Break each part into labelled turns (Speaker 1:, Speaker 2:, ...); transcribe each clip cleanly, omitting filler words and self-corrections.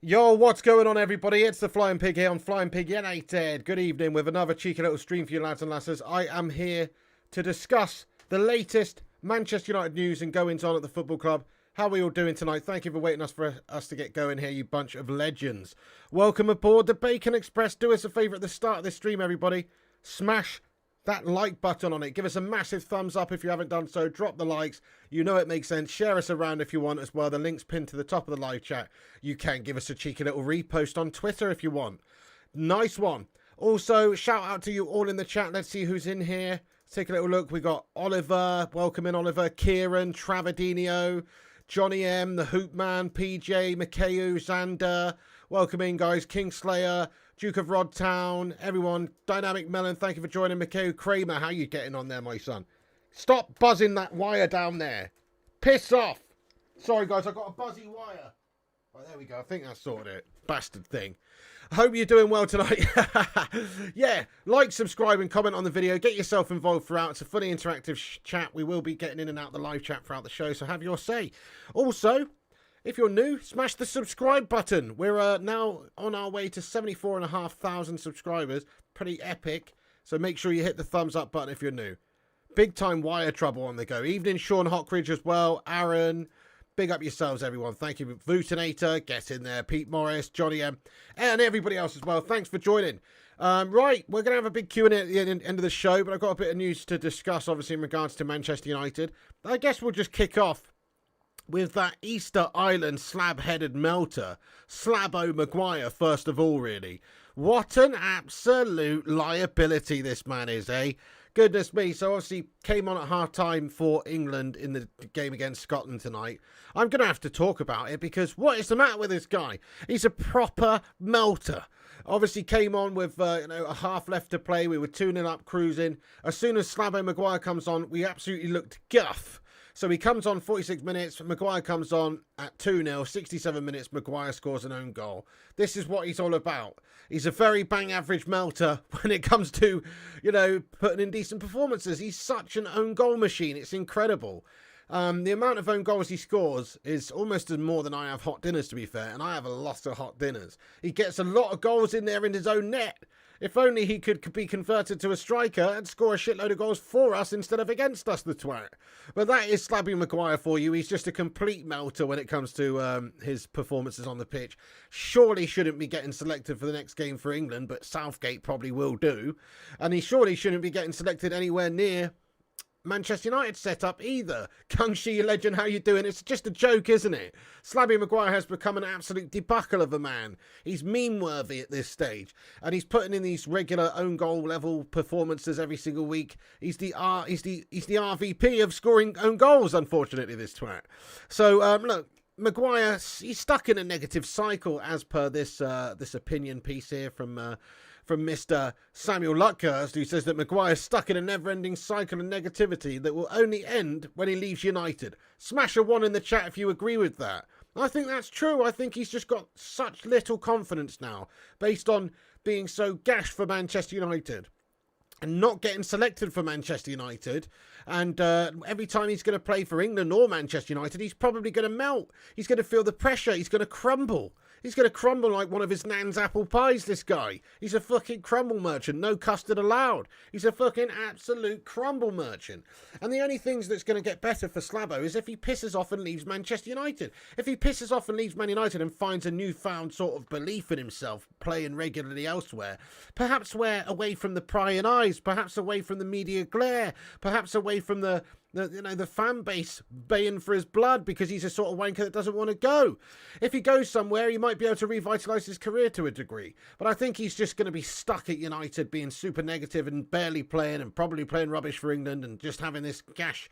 Speaker 1: Yo, what's going on, everybody? It's the Flying Pig here on Flying Pig United. Good evening with another cheeky little stream for you lads and lasses. I am here to discuss the latest Manchester United news and goings on at the football club. How are we all doing tonight? Thank you for waiting for us to get going here, you bunch of legends. Welcome aboard the Bacon Express. Do us a favour at the start of this stream, everybody. Smash that like button on it. Give us a massive thumbs up if you haven't done so. Drop the likes. You know it makes sense. Share us around if you want as well. The link's pinned to the top of the live chat. You can give us a cheeky little repost on Twitter if you want. Nice one. Also, shout out to you all in the chat. Let's see who's in here. Let's take a little look. We got Oliver. Welcome in, Oliver. Kieran, Travadinho, Johnny M, the Hoop Man, PJ, Mikhail, Xander. Welcome in, guys. Kingslayer, Duke of Rodtown, everyone. Dynamic Melon, thank you for joining. Mikhail Kramer, how you getting on there, my son? Stop buzzing that wire down there. Piss off. Sorry, guys, I've got a buzzy wire. Oh, there we go. I think that's sorted it. Bastard thing. I hope you're doing well tonight. Yeah, like, subscribe, and comment on the video. Get yourself involved throughout. It's a fully interactive chat. We will be getting in and out the live chat throughout the show, so have your say. Also, if you're new, smash the subscribe button. We're now on our way to 74,500 subscribers. Pretty epic. So make sure you hit the thumbs up button if you're new. Big time wire trouble on the go. Evening, Sean Hockridge as well. Aaron. Big up yourselves, everyone. Thank you. Vutinator, get in there. Pete Morris, Johnny M, and everybody else as well. Thanks for joining. Right, we're going to have a big Q&A at the end of the show, but I've got a bit of news to discuss, obviously, in regards to Manchester United. I guess we'll just kick off with that Easter Island slab-headed melter, Slabo Maguire, first of all, really. What an absolute liability this man is, eh? Goodness me. So obviously came on at half-time for England in the game against Scotland tonight. I'm going to have to talk about it because what is the matter with this guy? He's a proper melter. Obviously came on with a half left to play. We were 2-0 up, cruising. As soon as Slabo Maguire comes on, we absolutely looked guff. So he comes on 46 minutes, Maguire comes on at 2-0, 67 minutes, Maguire scores an own goal. This is what he's all about. He's a very bang average melter when it comes to, putting in decent performances. He's such an own goal machine. It's incredible. The amount of own goals he scores is almost more than I have hot dinners, to be fair, and I have a lot of hot dinners. He gets a lot of goals in there in his own net. If only he could be converted to a striker and score a shitload of goals for us instead of against us, the twat. But that is Slabby Maguire for you. He's just a complete melter when it comes to his performances on the pitch. Surely shouldn't be getting selected for the next game for England, but Southgate probably will do. And he surely shouldn't be getting selected anywhere near Manchester United setup either. Kung Shi legend, how you doing? It's just a joke, isn't it? Slabby Maguire has become an absolute debacle of a man. He's meme-worthy at this stage, and he's putting in these regular own goal level performances every single week. He's the RVP of scoring own goals, unfortunately, this twat. So look, Maguire, he's stuck in a negative cycle as per this opinion piece here from Mr. Samuel Luckhurst, who says that Maguire's stuck in a never-ending cycle of negativity that will only end when he leaves United. Smash a 1 in the chat if you agree with that. I think that's true. I think he's just got such little confidence now, based on being so gashed for Manchester United and not getting selected for Manchester United. And every time he's going to play for England or Manchester United, he's probably going to melt. He's going to feel the pressure. He's going to crumble. He's going to crumble like one of his nan's apple pies, this guy. He's a fucking crumble merchant. No custard allowed. He's a fucking absolute crumble merchant. And the only things that's going to get better for Slabo is if he pisses off and leaves Manchester United. If he pisses off and leaves Man United and finds a newfound sort of belief in himself, playing regularly elsewhere, perhaps away from the prying eyes, perhaps away from the media glare, perhaps away from the fan base baying for his blood because he's a sort of wanker that doesn't want to go. If he goes somewhere, he might be able to revitalise his career to a degree. But I think he's just going to be stuck at United, being super negative and barely playing and probably playing rubbish for England and just having this gash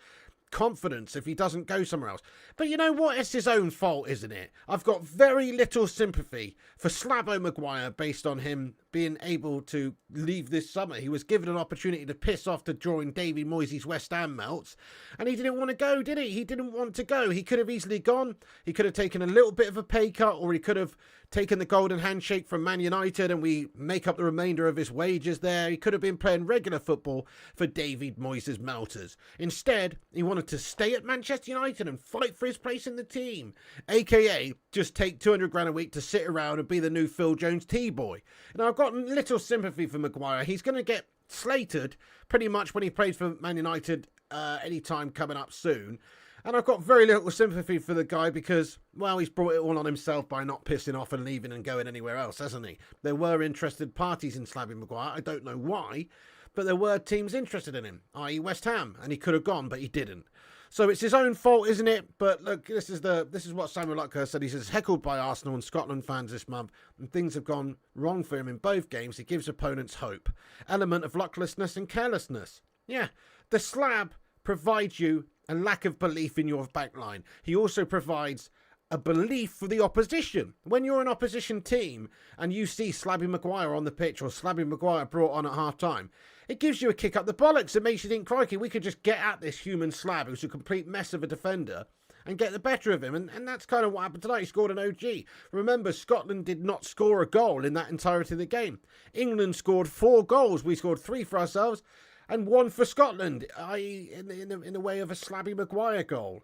Speaker 1: confidence if he doesn't go somewhere else. But you know what? It's his own fault, isn't it? I've got very little sympathy for Slabo Maguire based on him being able to leave this summer. He was given an opportunity to piss off to join David Moyes' West Ham melts, and he didn't want to go, did he? He didn't want to go. He could have easily gone. He could have taken a little bit of a pay cut, or he could have taken the golden handshake from Man United and we make up the remainder of his wages there. He could have been playing regular football for David Moyes' Melters. Instead, he wanted to stay at Manchester United and fight for his place in the team, aka just take 200 grand a week to sit around and be the new Phil Jones T-boy. Now, I've got little sympathy for Maguire. He's going to get slated pretty much when he plays for Man United any time coming up soon. And I've got very little sympathy for the guy because, well, he's brought it all on himself by not pissing off and leaving and going anywhere else, hasn't he? There were interested parties in slabbing Maguire. I don't know why, but there were teams interested in him, i.e. West Ham, and he could have gone, but he didn't. So it's his own fault, isn't it? But look, this is what Samuel Luckhurst said. He says, heckled by Arsenal and Scotland fans this month, and things have gone wrong for him in both games. He gives opponents hope. Element of lucklessness and carelessness. Yeah, the slab provides you a lack of belief in your backline. He also provides a belief for the opposition. When you're an opposition team and you see Slabby Maguire on the pitch or Slabby Maguire brought on at half-time, it gives you a kick up the bollocks. It makes you think, crikey, we could just get at this human slab who's a complete mess of a defender and get the better of him. And that's kind of what happened tonight. He scored an OG. Remember, Scotland did not score a goal in that entirety of the game. England scored 4 goals. We scored 3 for ourselves and 1 for Scotland, i.e. in the way of a Slabby Maguire goal.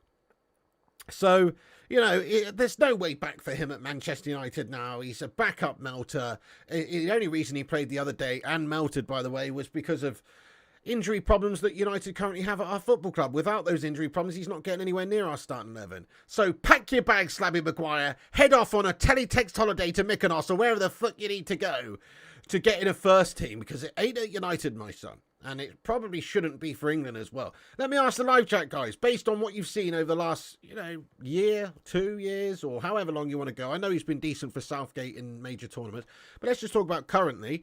Speaker 1: So, you know, there's no way back for him at Manchester United now. He's a backup melter. The only reason he played the other day, and melted, by the way, was because of injury problems that United currently have at our football club. Without those injury problems, he's not getting anywhere near our starting 11. So pack your bags, Slabby Maguire. Head off on a teletext holiday to Mykonos or wherever the fuck you need to go to get in a first team, because it ain't at United, my son. And it probably shouldn't be for England as well. Let me ask the live chat, guys, based on what you've seen over the last, year, 2 years, or however long you want to go. I know he's been decent for Southgate in major tournaments, but let's just talk about currently.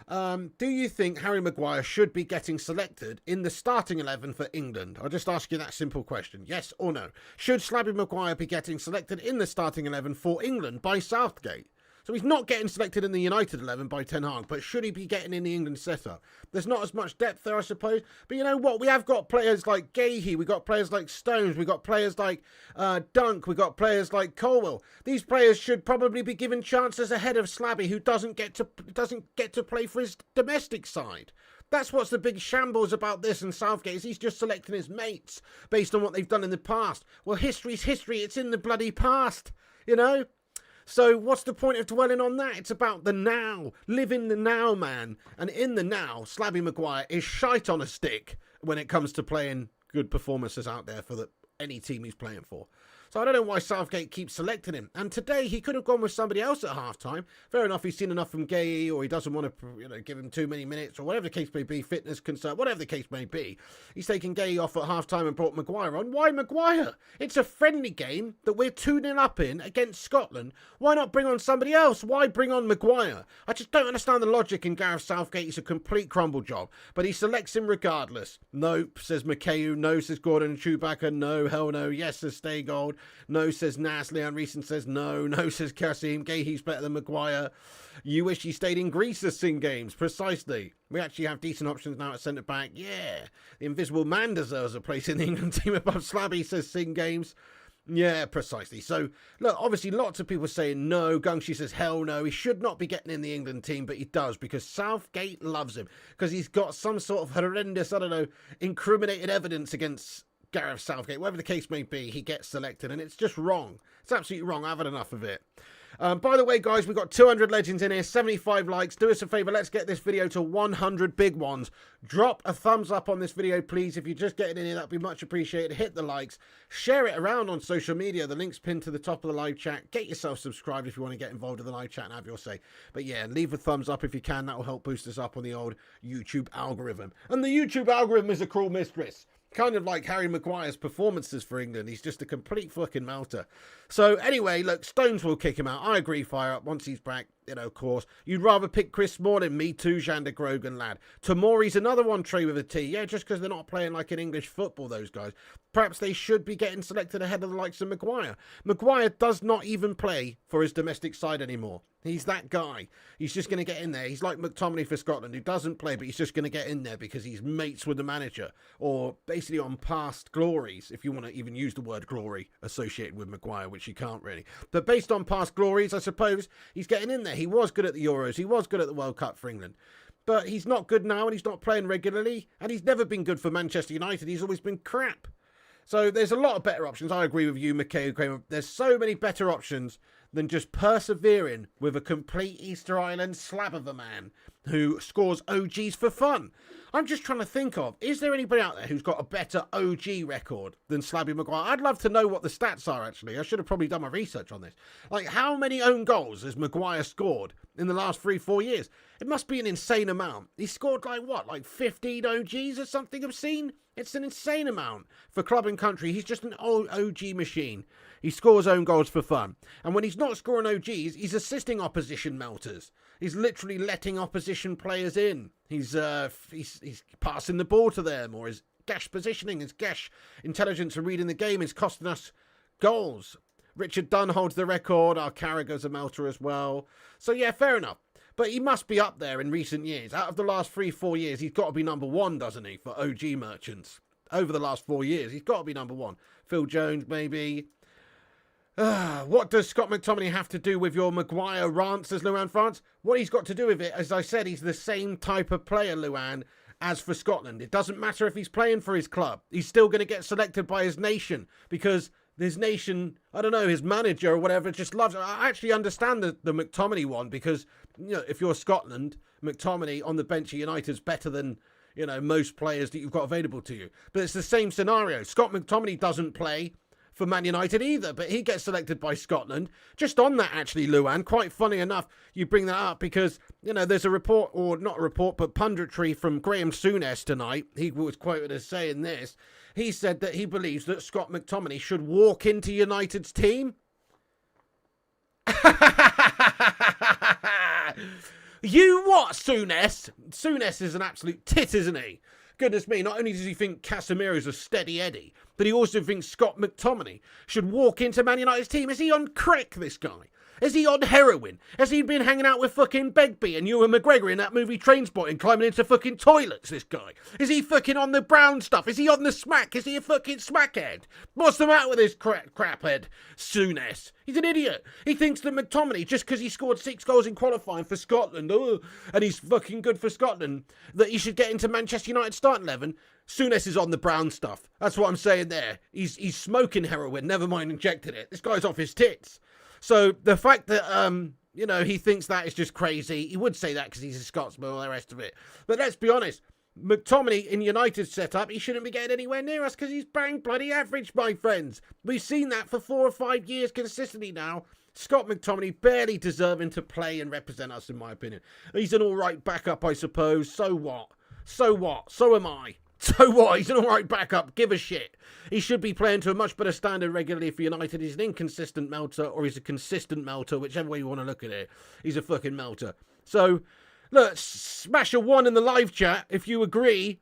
Speaker 1: Do you think Harry Maguire should be getting selected in the starting 11 for England? I'll just ask you that simple question. Yes or no? Should Slabby Maguire be getting selected in the starting 11 for England by Southgate? So he's not getting selected in the United 11 by Ten Hag, but should he be getting in the England setup? There's not as much depth there, I suppose. But you know what? We have got players like Gahey. We've got players like Stones. We've got players like Dunk. We've got players like Colwell. These players should probably be given chances ahead of Slabby, who doesn't get to play for his domestic side. That's what's the big shambles about this and Southgate, is he's just selecting his mates based on what they've done in the past. Well, history's history. It's in the bloody past, you know? So what's the point of dwelling on that? It's about the now. Live in the now, man. And in the now, Slabby Maguire is shite on a stick when it comes to playing good performances out there for any team he's playing for. So I don't know why Southgate keeps selecting him. And today he could have gone with somebody else at halftime. Fair enough, he's seen enough from Gahey, or he doesn't want to give him too many minutes, or whatever the case may be, fitness concern, whatever the case may be. He's taken Gahey off at halftime and brought Maguire on. Why Maguire? It's a friendly game that we're 2-0 up in against Scotland. Why not bring on somebody else? Why bring on Maguire? I just don't understand the logic in Gareth Southgate. He's a complete crumble job, but he selects him regardless. Nope, says McKayu. No, says Gordon and Chewbacca. No, hell no. Yes, says Staygold. No, says Nas. Leon Reeson says no. No, says Kasim. Gahey's better than Maguire. You wish he stayed in Greece to sing games. Precisely. We actually have decent options now at centre-back. Yeah. The Invisible Man deserves a place in the England team above Slabby, says sing games. Yeah, precisely. So, look, obviously lots of people saying no. Gungshi says hell no. He should not be getting in the England team, but he does because Southgate loves him. Because he's got some sort of horrendous, incriminated evidence against Gareth Southgate. Whatever the case may be, he gets selected, and it's just wrong. It's absolutely wrong. I've had enough of it. By the way, guys, we've got 200 legends in here, 75 likes. Do us a favour. Let's get this video to 100 big ones. Drop a thumbs up on this video, please. If you're just getting in here, that'd be much appreciated. Hit the likes. Share it around on social media. The link's pinned to the top of the live chat. Get yourself subscribed if you want to get involved in the live chat and have your say. But yeah, leave a thumbs up if you can. That will help boost us up on the old YouTube algorithm. And the YouTube algorithm is a cruel mistress. Kind of like Harry Maguire's performances for England. He's just a complete fucking melter. So anyway, look, Stones will kick him out. I agree, fire up once he's back. Of course. You'd rather pick Chris Smalling. Me too, Xander Grogan, lad. Tomori's another one, Trey with a T. Yeah, just because they're not playing like in English football, those guys. Perhaps they should be getting selected ahead of the likes of Maguire. Maguire does not even play for his domestic side anymore. He's that guy. He's just going to get in there. He's like McTominay for Scotland, who doesn't play, but he's just going to get in there because he's mates with the manager, or basically on past glories, if you want to even use the word glory associated with Maguire, which you can't really. But based on past glories, I suppose, he's getting in there. He was good at the Euros. He was good at the World Cup for England. But he's not good now, and he's not playing regularly, and he's never been good for Manchester United. He's always been crap. So there's a lot of better options. I agree with you, Mikhail Kramer. There's so many better options than just persevering with a complete Easter Island slab of a man who scores OGs for fun. I'm just trying to think of, is there anybody out there who's got a better OG record than Slabby Maguire? I'd love to know what the stats are, actually. I should have probably done my research on this. Like, how many own goals has Maguire scored in the last 3-4 years? It must be an insane amount. He scored, like, what, like 15 OGs or something obscene? It's an insane amount for club and country. He's just an old OG machine. He scores own goals for fun. And when he's not scoring OGs, he's assisting opposition melters. He's literally letting opposition players in. He's passing the ball to them, or his gash positioning, his gash intelligence for reading the game is costing us goals. Richard Dunn holds the record. Our Carragher's a melter as well. So yeah, fair enough. But he must be up there in recent years. Out of the last 3-4 years, he's got to be number one, doesn't he, for OG merchants? Over the last 4 years, he's got to be number one. Phil Jones, maybe. What does Scott McTominay have to do with your Maguire rants, as Luan France? What he's got to do with it, as I said, he's the same type of player, Luan, as for Scotland. It doesn't matter if he's playing for his club. He's still going to get selected by his nation because his nation, I don't know, his manager or whatever, just loves it. I actually understand the McTominay one because, you know, if you're Scotland, McTominay on the bench at United is better than, you know, most players that you've got available to you. But it's the same scenario. Scott McTominay doesn't play for Man United either, but he gets selected by Scotland. Just on that, actually, Luan, quite funny enough, you bring that up because, you know, there's a report, or not a report, but punditry from Graham Souness tonight. He was quoted as saying this. He said that he believes that Scott McTominay should walk into United's team. You what, Souness? Souness is an absolute tit, isn't he? Goodness me, not only does he think Casemiro's a steady Eddie, but he also thinks Scott McTominay should walk into Man United's team. Is he on crack, this guy? Is he on heroin? Has he been hanging out with fucking Begbie and Ewan McGregor in that movie Trainspotting, climbing into fucking toilets, this guy? Is he fucking on the brown stuff? Is he on the smack? Is he a fucking smackhead? What's the matter with this craphead, Souness? He's an idiot. He thinks that McTominay, just because he scored 6 goals in qualifying for Scotland, and he's fucking good for Scotland, that he should get into Manchester United starting 11. Souness is on the brown stuff. That's what I'm saying there. He's smoking heroin, never mind injected it. This guy's off his tits. So the fact that, you know, he thinks that is just crazy. He would say that because he's a Scotsman and all the rest of it. But let's be honest. McTominay in United's setup, he shouldn't be getting anywhere near us because he's bang bloody average, my friends. We've seen that for 4 or 5 years consistently now. Scott McTominay barely deserving to play and represent us, in my opinion. He's an all right backup, I suppose. So what? So what? So am I. So what? He's an all right backup. Give a shit. He should be playing to a much better standard regularly for United. He's an inconsistent melter, or he's a consistent melter, whichever way you want to look at it. He's a fucking melter. So, look, smash a 1 in the live chat if you agree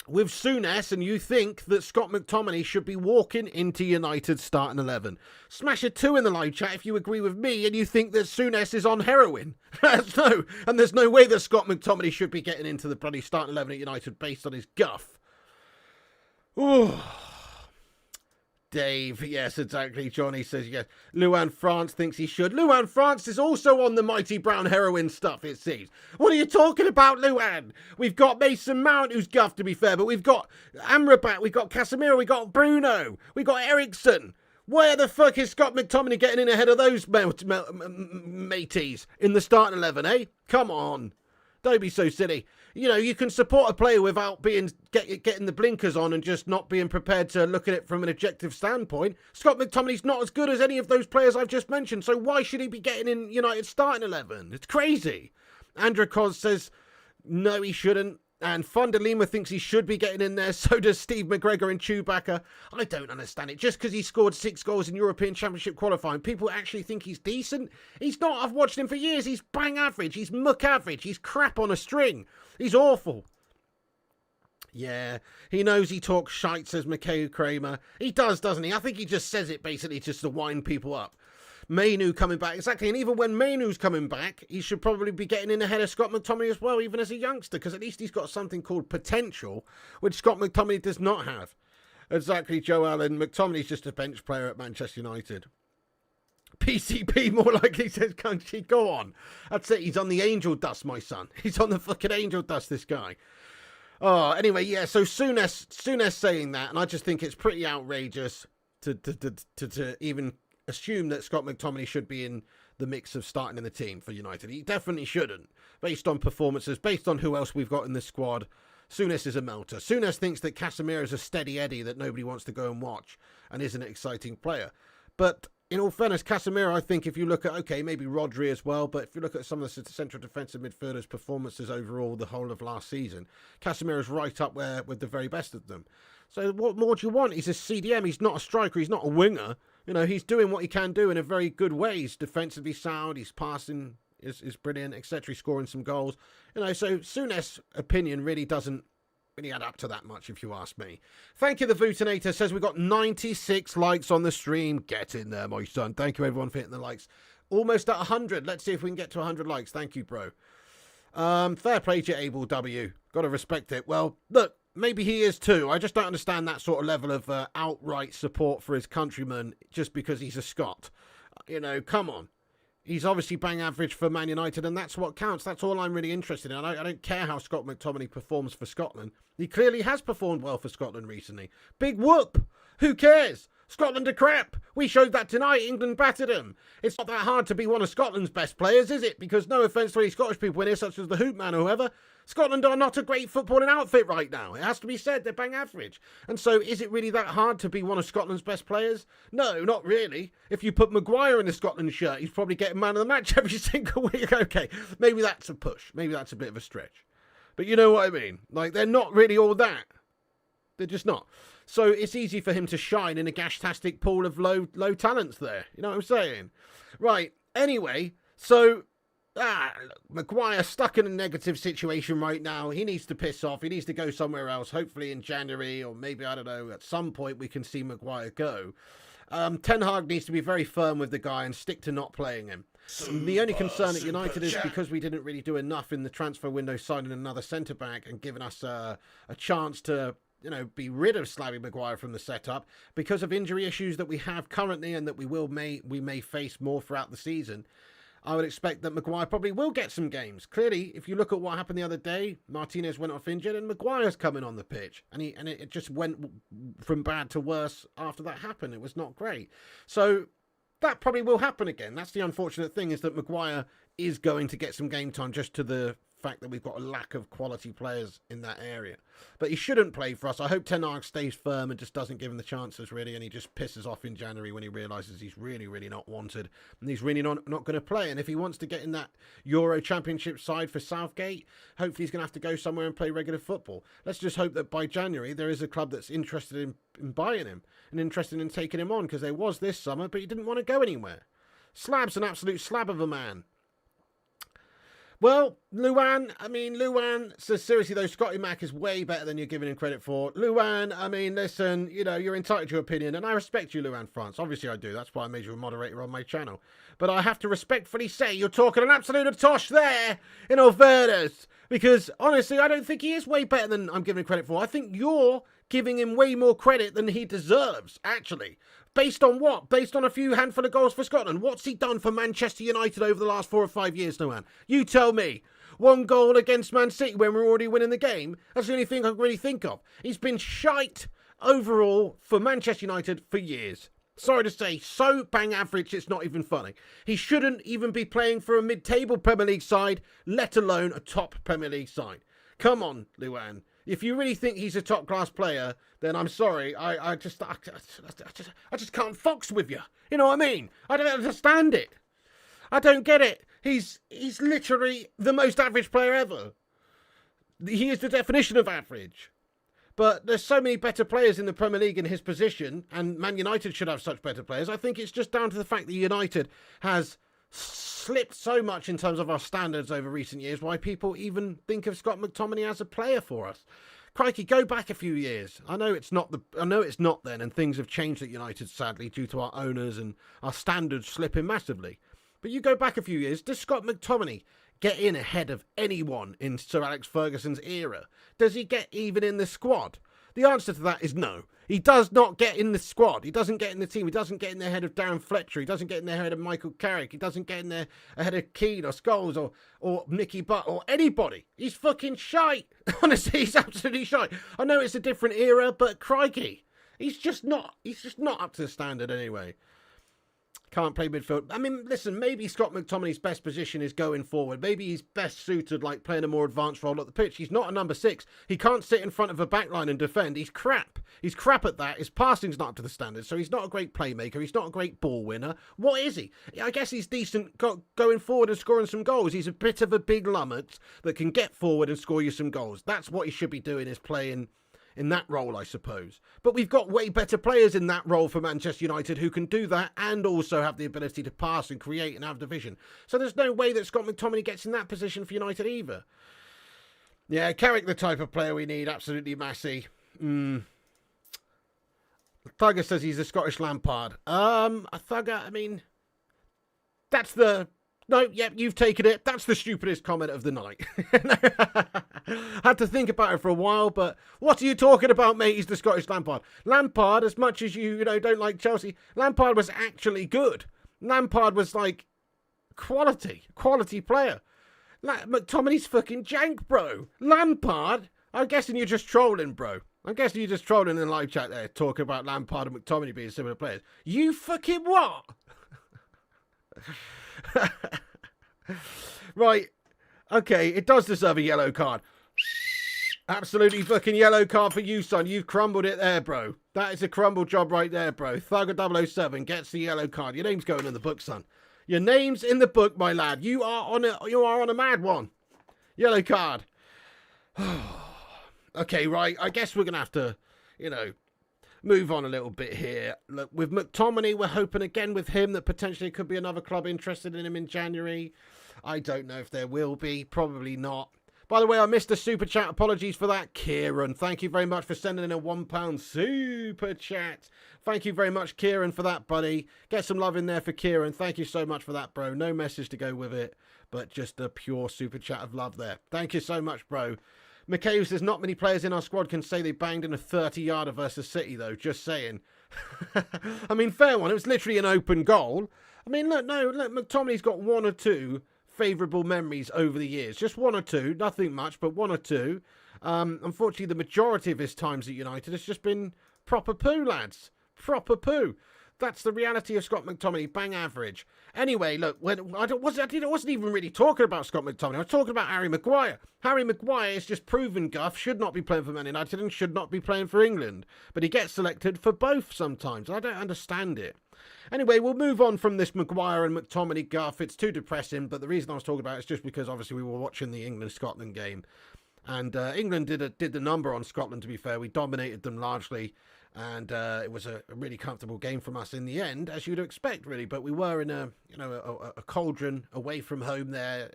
Speaker 1: with Souness and you think that Scott McTominay should be walking into United's starting 11. Smash a 2 in the live chat if you agree with me and you think that Souness is on heroin. And there's no way that Scott McTominay should be getting into the bloody starting 11 at United based on his guff. Ooh. Dave, yes, exactly. Johnny says yes. Luan France thinks he should. Luan France is also on the mighty brown heroin stuff, it seems. What are you talking about, Luan? We've got Mason Mount, who's guffed, to be fair, but we've got Amrabat, we've got Casemiro, we've got Bruno, we've got Ericsson. Where the fuck is Scott McTominay getting in ahead of those mateys in the starting 11, eh? Come on. Don't be so silly. You know, you can support a player without getting the blinkers on and just not being prepared to look at it from an objective standpoint. Scott McTominay's not as good as any of those players I've just mentioned, so why should he be getting in United's starting 11? It's crazy. Andrew Cos says, no, he shouldn't. And Fonda Lima thinks he should be getting in there. So does Steve McGregor and Chewbacca. I don't understand it. Just because he scored 6 goals in European Championship qualifying, people actually think he's decent? He's not. I've watched him for years. He's bang average. He's muck average. He's crap on a string. He's awful. Yeah, he knows he talks shite, says Mikhail Kramer. He does, doesn't he? I think he just says it basically just to wind people up. Mainu coming back. Exactly. And even when Mainu's coming back, he should probably be getting in ahead of Scott McTominay as well, even as a youngster, because at least he's got something called potential, which Scott McTominay does not have. Exactly, Joe Allen. McTominay's just a bench player at Manchester United. PCP more likely, says Country. Go on. That's it. He's on the angel dust, my son. He's on the fucking angel dust, this guy. Oh, anyway, yeah, so Souness saying that, and I just think it's pretty outrageous to even assume that Scott McTominay should be in the mix of starting in the team for United. He definitely shouldn't, based on performances, based on who else we've got in the squad. Souness is a melter. Souness thinks that Casemiro is a steady Eddie that nobody wants to go and watch and is an exciting player. But in all fairness, Casemiro, I think if you look at, okay, maybe Rodri as well, but if you look at some of the central defensive midfielders' performances overall the whole of last season, Casemiro's right up there with the very best of them. So what more do you want? He's a CDM. He's not a striker. He's not a winger. You know, he's doing what he can do in a very good way. He's defensively sound. He's passing is brilliant, etc. He's scoring some goals. You know, so Souness' opinion really doesn't really add up to that much, if you ask me. Thank you, the Vootinator. Says we got 96 likes on the stream. Get in there, my son. Thank you, everyone, for hitting the likes. Almost at 100. Let's see if we can get to 100 likes. Thank you, bro. Fair play to Abel W. Got to respect it. Well, look, maybe he is too. I just don't understand that sort of level of outright support for his countrymen just because he's a Scot. You know, come on. He's obviously bang average for Man United, and that's what counts. That's all I'm really interested in. I don't care how Scott McTominay performs for Scotland. He clearly has performed well for Scotland recently. Big whoop! Who cares? Scotland are crap. We showed that tonight. England battered them. It's not that hard to be one of Scotland's best players, is it? Because no offence to any Scottish people in here, such as the Hoop Man or whoever, Scotland are not a great footballing outfit right now. It has to be said. They're bang average. And so is it really that hard to be one of Scotland's best players? No, not really. If you put Maguire in the Scotland shirt, he's probably getting man of the match every single week. Okay, maybe that's a push. Maybe that's a bit of a stretch. But you know what I mean? Like, they're not really all that. They're just not. So it's easy for him to shine in a gash-tastic pool of low talents there. You know what I'm saying? Right. Anyway, so Maguire stuck in a negative situation right now. He needs to piss off. He needs to go somewhere else. Hopefully in January, or maybe, I don't know, at some point we can see Maguire go. Ten Hag needs to be very firm with the guy and stick to not playing him. The only concern at United is because we didn't really do enough in the transfer window signing another centre-back and giving us a chance to, you know, be rid of Slavy Maguire from the setup because of injury issues that we have currently and that we may face more throughout the season. I would expect that Maguire probably will get some games. Clearly, if you look at what happened the other day, Martinez went off injured and Maguire's coming on the pitch. And it just went from bad to worse after that happened. It was not great. So that probably will happen again. That's the unfortunate thing, is that Maguire is going to get some game time just to the fact that we've got a lack of quality players in that area. But he shouldn't play for us. I hope Ten Hag stays firm and just doesn't give him the chances, really, and he just pisses off in January when he realises he's really, really not wanted and he's really not going to play. And if he wants to get in that Euro Championship side for Southgate, hopefully he's going to have to go somewhere and play regular football. Let's just hope that by January there is a club that's interested in buying him and interested in taking him on, because there was this summer, but he didn't want to go anywhere. Slab's an absolute slab of a man. Well, Luan says, seriously though, Scotty Mac is way better than you're giving him credit for. Luan, I mean, listen, you know, you're entitled to your opinion, and I respect you, Luan France. Obviously I do. That's why I made you a moderator on my channel. But I have to respectfully say you're talking an absolute tosh there, in all fairness. Because, honestly, I don't think he is way better than I'm giving him credit for. I think you're giving him way more credit than he deserves, actually. Based on what? Based on a few handful of goals for Scotland. What's he done for Manchester United over the last 4 or 5 years, Luan? You tell me. 1 goal against Man City when we're already winning the game. That's the only thing I can really think of. He's been shite overall for Manchester United for years. Sorry to say, so bang average it's not even funny. He shouldn't even be playing for a mid-table Premier League side, let alone a top Premier League side. Come on, Luan. If you really think he's a top-class player, then I'm sorry. I just can't fox with you. You know what I mean? I don't understand it. I don't get it. He's literally the most average player ever. He is the definition of average. But there's so many better players in the Premier League in his position, and Man United should have such better players. I think it's just down to the fact that United has slipped so much in terms of our standards over recent years, why people even think of Scott McTominay as a player for us. Crikey, go back a few years. I know it's not then, and things have changed at United, sadly, due to our owners and our standards slipping massively. But you go back a few years, does Scott McTominay get in ahead of anyone in Sir Alex Ferguson's era? Does he get even in the squad? The answer to that is no. He does not get in the squad. He doesn't get in the team. He doesn't get in the head of Darren Fletcher. He doesn't get in the head of Michael Carrick. He doesn't get in there ahead of Keane or Scholes or Nicky Butt or anybody. He's fucking shite. Honestly, he's absolutely shite. I know it's a different era, but crikey, he's just not up to the standard anyway. Can't play midfield. I mean, listen, maybe Scott McTominay's best position is going forward. Maybe he's best suited, like, playing a more advanced role at the pitch. He's not a number 6. He can't sit in front of a backline and defend. He's crap. He's crap at that. His passing's not up to the standard, so he's not a great playmaker. He's not a great ball winner. What is he? I guess he's decent going forward and scoring some goals. He's a bit of a big lummox that can get forward and score you some goals. That's what he should be doing, is playing in that role, I suppose. But we've got way better players in that role for Manchester United who can do that and also have the ability to pass and create and have the vision. So there's no way that Scott McTominay gets in that position for United either. Yeah, Carrick, the type of player we need, absolutely Massey. Thugger says he's a Scottish Lampard. Thugger, I mean, that's the... No, yep, you've taken it. That's the stupidest comment of the night. Had to think about it for a while, but what are you talking about, mate? He's the Scottish Lampard. Lampard, as much as you don't like Chelsea, Lampard was actually good. Lampard was like quality player. McTominay's fucking jank, bro. Lampard, I'm guessing you're just trolling, bro. I'm guessing you're just trolling in the live chat there, talking about Lampard and McTominay being similar players. You fucking what? Right, okay, it does deserve a yellow card. Absolutely fucking yellow card for you, son. You've crumbled it there, bro. That is a crumble job right there, bro. Thugger007 gets the yellow card. Your name's going in the book, son. Your name's in the book, my lad. You are on a mad one. Yellow card. Okay, right, I guess we're gonna have to, move on a little bit here. Look, with McTominay, we're hoping again with him that potentially could be another club interested in him in January. I don't know if there will be. Probably not. By the way, I missed a super chat. Apologies for that. Kieran, thank you very much for sending in a £1 super chat. Thank you very much, Kieran, for that, buddy. Get some love in there for Kieran. Thank you so much for that, bro. No message to go with it, but just a pure super chat of love there. Thank you so much, bro. McKay says, not many players in our squad can say they banged in a 30-yarder versus City, though. Just saying. I mean, fair one. It was literally an open goal. I mean, look, McTominay's got one or two favourable memories over the years. Just one or two. Nothing much, but one or two. Unfortunately, the majority of his times at United has just been proper poo, lads. Proper poo. That's the reality of Scott McTominay, bang average. Anyway, look, I wasn't even really talking about Scott McTominay. I was talking about Harry Maguire. Harry Maguire is just proven guff, should not be playing for Man United and should not be playing for England. But he gets selected for both sometimes. I don't understand it. Anyway, we'll move on from this Maguire and McTominay guff. It's too depressing, but the reason I was talking about it is just because obviously we were watching the England-Scotland game. And England did the number on Scotland, to be fair. We dominated them largely. And it was a really comfortable game from us in the end, as you'd expect, really. But we were in a cauldron away from home there.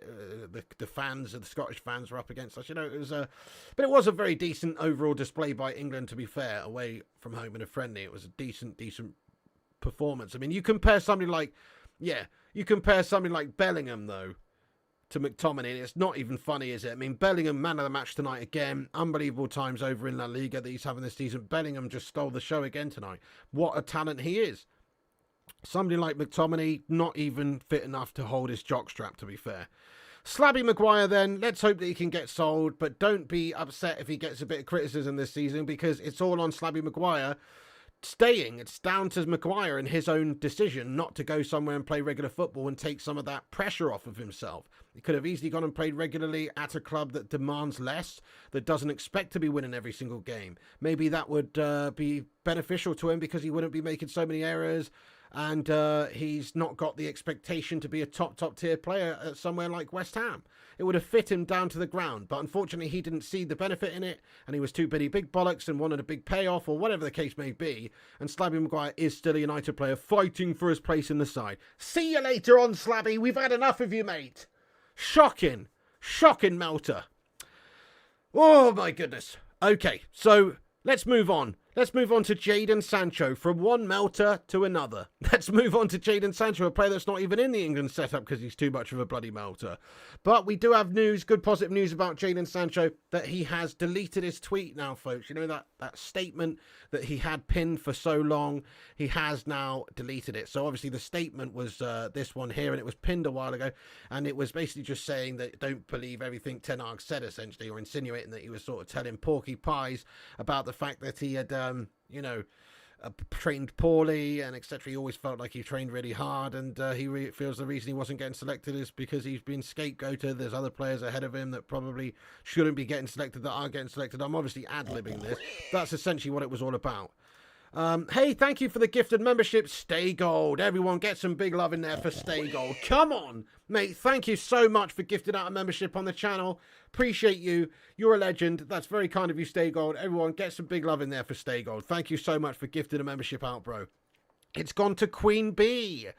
Speaker 1: The fans, the Scottish fans, were up against us. But it was a very decent overall display by England, to be fair, away from home in a friendly. It was a decent performance. I mean, you compare somebody like Bellingham, though, to McTominay, and it's not even funny, is it? I mean, Bellingham, man of the match tonight again. Unbelievable times over in La Liga that he's having this season. Bellingham just stole the show again tonight. What a talent he is. Somebody like McTominay, not even fit enough to hold his jockstrap, to be fair. Slabby Maguire then, let's hope that he can get sold, but don't be upset if he gets a bit of criticism this season, because it's all on Slabby Maguire staying. It's down to Maguire and his own decision not to go somewhere and play regular football and take some of that pressure off of himself. He could have easily gone and played regularly at a club that demands less, that doesn't expect to be winning every single game. Maybe that would be beneficial to him because he wouldn't be making so many errors, and he's not got the expectation to be a top tier player at somewhere like West Ham. It would have fit him down to the ground, but unfortunately he didn't see the benefit in it, and he was too big bollocks and wanted a big payoff, or whatever the case may be. And Slabby Maguire is still a United player fighting for his place in the side. See you later on, Slabby. We've had enough of you, mate. Shocking melter. Oh my goodness. Okay, so let's move on. Let's move on to Jadon Sancho, from one melter to another. Let's move on to Jadon Sancho, a player that's not even in the England setup because he's too much of a bloody melter. But we do have news, good positive news about Jadon Sancho, that he has deleted his tweet now, folks. You know, that statement that he had pinned for so long, he has now deleted it. So obviously the statement was this one here, and it was pinned a while ago, and it was basically just saying that don't believe everything Ten Hag said, essentially, or insinuating that he was sort of telling Porky Pies about the fact that he had trained poorly and etc. He always felt like he trained really hard, and he feels the reason he wasn't getting selected is because he's been scapegoated. There's other players ahead of him that probably shouldn't be getting selected that are getting selected. I'm obviously ad-libbing this. That's essentially what it was all about. Hey, thank you for the gifted membership, Stay Gold. Everyone, get some big love in there for Stay Gold. Come on, mate. Thank you so much for gifting out a membership on the channel. Appreciate you. You're a legend. That's very kind of you, Stay Gold. Everyone, get some big love in there for Stay Gold. Thank you so much for gifting a membership out, bro. It's gone to Queen Bee.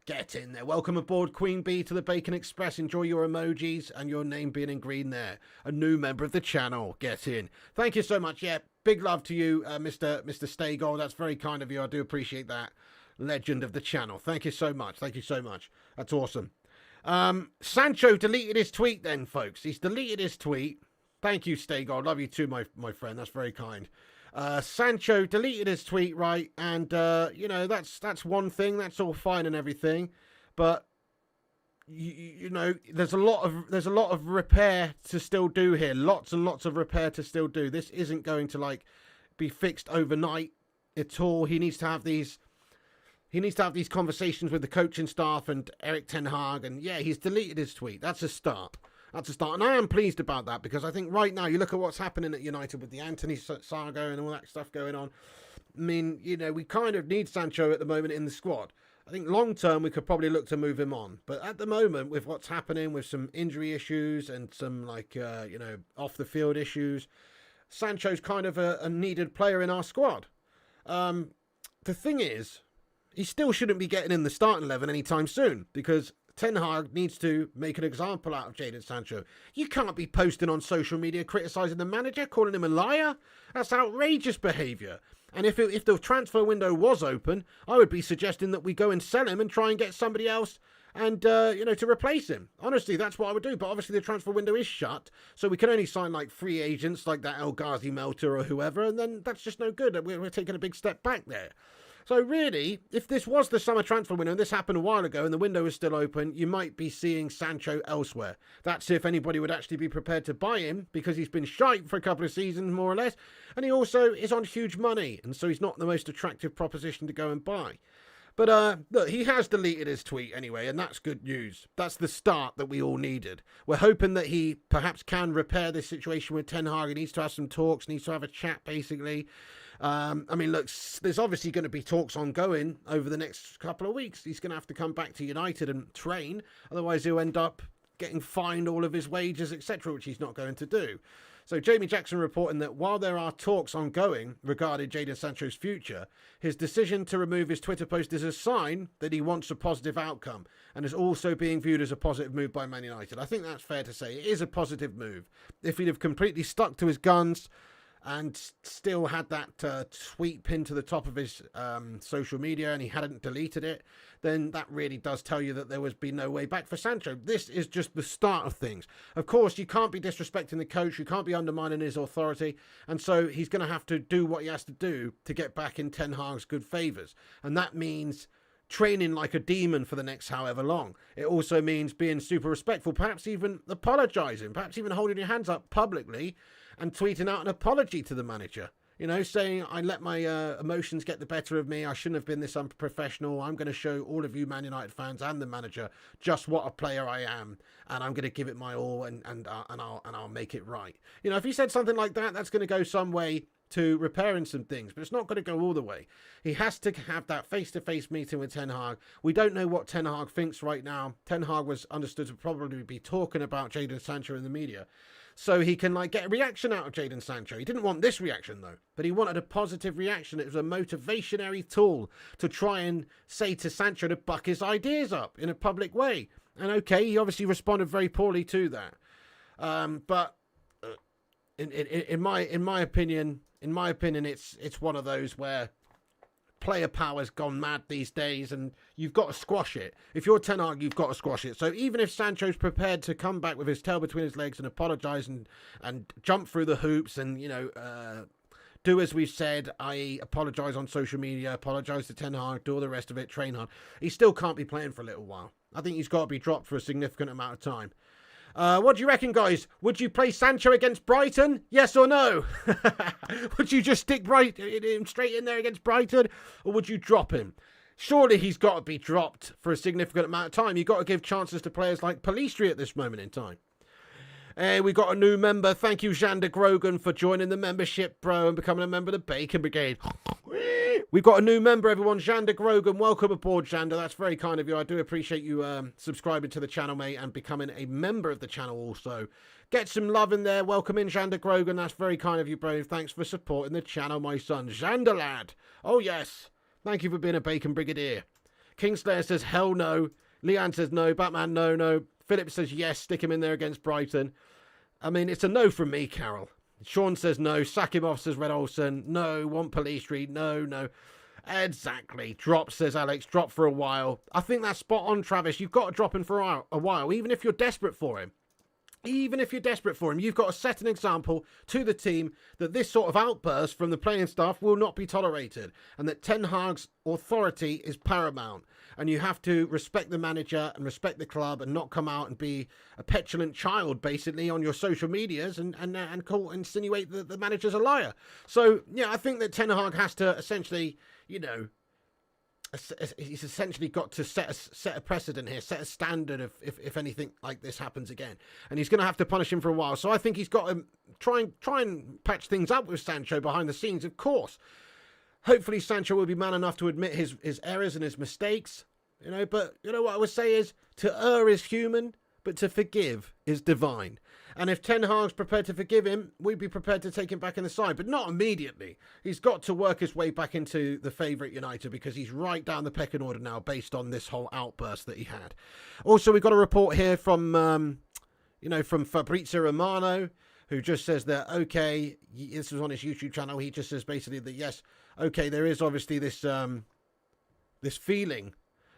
Speaker 1: Get in there. Welcome aboard, Queen Bee, to the Bacon Express. Enjoy your emojis and your name being in green there. A new member of the channel. Get in. Thank you so much. Yeah, big love to you, Mr. Stay Gold. That's very kind of you. I do appreciate that. Legend of the channel. Thank you so much. Thank you so much. That's awesome. Sancho deleted his tweet then, folks. He's deleted his tweet. Thank you, Stay Gold. Love you too, my friend. That's very kind. Sancho deleted his tweet, right? And, you know, that's one thing. That's all fine and everything. But, you know, there's a lot of repair to still do here. Lots and lots of repair to still do. This isn't going to, like, be fixed overnight at all. He needs to have these conversations with the coaching staff and Erik Ten Hag. And, yeah, he's deleted his tweet. That's a start. That's a start, and I am pleased about that, because I think right now, you look at what's happening at United with the Anthony saga and all that stuff going on. I mean, you know, we kind of need Sancho at the moment in the squad. I think long term we could probably look to move him on, but at the moment, with what's happening with some injury issues and some like you know, off the field issues, Sancho's kind of a needed player in our squad. The thing is, he still shouldn't be getting in the starting 11 anytime soon, because Ten Hag needs to make an example out of Jadon Sancho. You can't be posting on social media criticising the manager, calling him a liar. That's outrageous behaviour. And if the transfer window was open, I would be suggesting that we go and sell him and try and get somebody else and, you know, to replace him. Honestly, that's what I would do. But obviously the transfer window is shut, so we can only sign like free agents like that El Ghazi Melter or whoever, and then that's just no good. We're taking a big step back there. So really, if this was the summer transfer window, and this happened a while ago, and the window is still open, you might be seeing Sancho elsewhere. That's if anybody would actually be prepared to buy him, because he's been shite for a couple of seasons, more or less, and he also is on huge money, and so he's not the most attractive proposition to go and buy. But look, he has deleted his tweet anyway, and that's good news. That's the start that we all needed. We're hoping that he perhaps can repair this situation with Ten Hag. He needs to have some talks, needs to have a chat, basically. I mean, look, there's obviously going to be talks ongoing over the next couple of weeks. He's going to have to come back to United and train. Otherwise, he'll end up getting fined all of his wages, etc., which he's not going to do. So Jamie Jackson reporting that while there are talks ongoing regarding Jadon Sancho's future, his decision to remove his Twitter post is a sign that he wants a positive outcome, and is also being viewed as a positive move by Man United. I think that's fair to say. It is a positive move. If he'd have completely stuck to his guns and still had that tweet pinned to the top of his social media, and he hadn't deleted it, then that really does tell you that there would be no way back for Sancho. This is just the start of things. Of course, you can't be disrespecting the coach, you can't be undermining his authority, and so he's going to have to do what he has to do to get back in Ten Hag's good favours. And that means training like a demon for the next however long. It also means being super respectful, perhaps even apologising, perhaps even holding your hands up publicly and tweeting out an apology to the manager. You know, saying, I let my emotions get the better of me. I shouldn't have been this unprofessional. I'm going to show all of you Man United fans and the manager just what a player I am, and I'm going to give it my all, and I'll make it right. You know, if he said something like that, that's going to go some way to repairing some things, but it's not going to go all the way. He has to have that face-to-face meeting with Ten Hag. We don't know what Ten Hag thinks right now. Ten Hag was understood to probably be talking about Jadon Sancho in the media, so he can like get a reaction out of Jadon Sancho. He didn't want this reaction though, but he wanted a positive reaction. It was a motivationary tool to try and say to Sancho to buck his ideas up in a public way. And okay, he obviously responded very poorly to that. But in my opinion, it's one of those where player power's gone mad these days, and you've got to squash it. If you're Ten Hag, you've got to squash it. So even if Sancho's prepared to come back with his tail between his legs and apologise and jump through the hoops and, do as we've said, i.e. apologise on social media, apologise to Ten Hag, do all the rest of it, train hard, he still can't be playing for a little while. I think he's got to be dropped for a significant amount of time. What do you reckon, guys? Would you play Sancho against Brighton? Yes or no? Would you just stick him straight in there against Brighton? Or would you drop him? Surely he's got to be dropped for a significant amount of time. You've got to give chances to players like Pellistri at this moment in time. We got a new member. Thank you, Xander Grogan, for joining the membership, bro, and becoming a member of the Bacon Brigade. We've got a new member, everyone. Xander Grogan. Welcome aboard, Xander. That's very kind of you. I do appreciate you subscribing to the channel, mate, and becoming a member of the channel also. Get some love in there. Welcome in, Xander Grogan. That's very kind of you, bro. Thanks for supporting the channel, my son. Xander lad. Oh, yes. Thank you for being a Bacon Brigadier. Kingslayer says, hell no. Leanne says no. Batman, no. Philip says yes. Stick him in there against Brighton. I mean, it's a no from me, Carol. Sean says no. Sack him off, says Red Olsen. No. Want Pellistri? No. Exactly. Drop, says Alex. Drop for a while. I think that's spot on, Travis. You've got to drop him for a while, even if you're desperate for him. Even if you're desperate for him, you've got to set an example to the team that this sort of outburst from the playing staff will not be tolerated, and that Ten Hag's authority is paramount. And you have to respect the manager and respect the club and not come out and be a petulant child, basically, on your social medias and insinuate that the manager's a liar. So, yeah, I think that Ten Hag has to essentially, he's essentially got to set a precedent here, set a standard if anything like this happens again. And he's going to have to punish him for a while. So I think he's got to try and patch things up with Sancho behind the scenes, of course. Hopefully Sancho will be man enough to admit his errors and his mistakes, but what I would say is to err is human, but to forgive is divine. And if Ten Hag's prepared to forgive him, we'd be prepared to take him back in the side, but not immediately. He's got to work his way back into the favourite United because he's right down the pecking order now based on this whole outburst that he had. Also, we've got a report here from Fabrizio Romano, who just says that, okay, this was on his YouTube channel, he just says basically that, yes, okay, there is obviously this feeling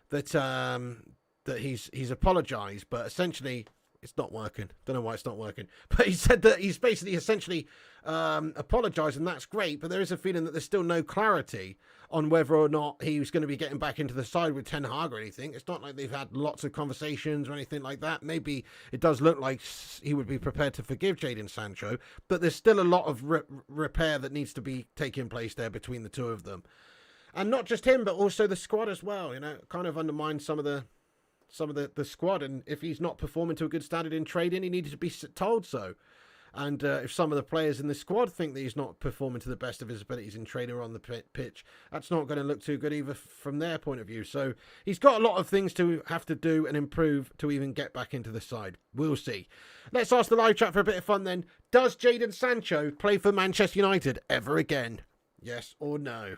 Speaker 1: that he's apologised, but essentially it's not working. Don't know why it's not working. But he said that he's basically essentially apologised, and that's great, but there is a feeling that there's still no clarity on whether or not he was going to be getting back into the side with Ten Hag or anything. It's not like they've had lots of conversations or anything like that. Maybe it does look like he would be prepared to forgive Jadon Sancho, but there's still a lot of repair that needs to be taking place there between the two of them. And not just him, but also the squad as well. Kind of undermines some of the squad. And if he's not performing to a good standard in trading, he needed to be told so. And if some of the players in the squad think that he's not performing to the best of his abilities in training or on the pitch, that's not going to look too good either from their point of view. So he's got a lot of things to have to do and improve to even get back into the side. We'll see. Let's ask the live chat for a bit of fun then. Does Jadon Sancho play for Manchester United ever again? Yes or no?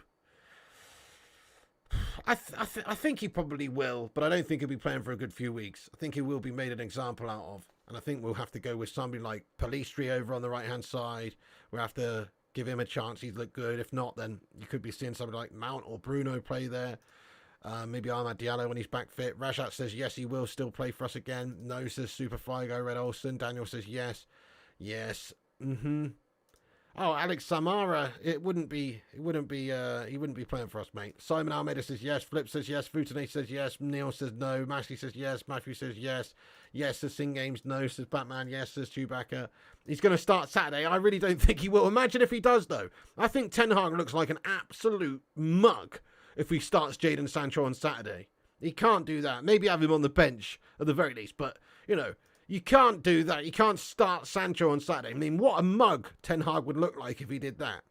Speaker 1: I think he probably will, but I don't think he'll be playing for a good few weeks. I think he will be made an example out of, and I think we'll have to go with somebody like Pellistri over on the right-hand side. We'll have to give him a chance. He's looked good. If not, then you could be seeing somebody like Mount or Bruno play there. Maybe Ahmad Diallo when he's back fit. Rajat says yes, he will still play for us again. No, says Super Fly Guy Red Olsen. Daniel says yes. Yes. Oh, Alex Samara, he wouldn't be playing for us, mate. Simon Almeida says yes. Flip says yes. Futane says yes. Neil says no. Maxley says yes. Matthew says yes. Yes, says Sing Games. No, says Batman. Yes, says Chewbacca. He's going to start Saturday. I really don't think he will. Imagine if he does, though. I think Ten Hag looks like an absolute mug if he starts Jadon Sancho on Saturday. He can't do that. Maybe have him on the bench at the very least, but, you can't do that. You can't start Sancho on Saturday. I mean, what a mug Ten Hag would look like if he did that.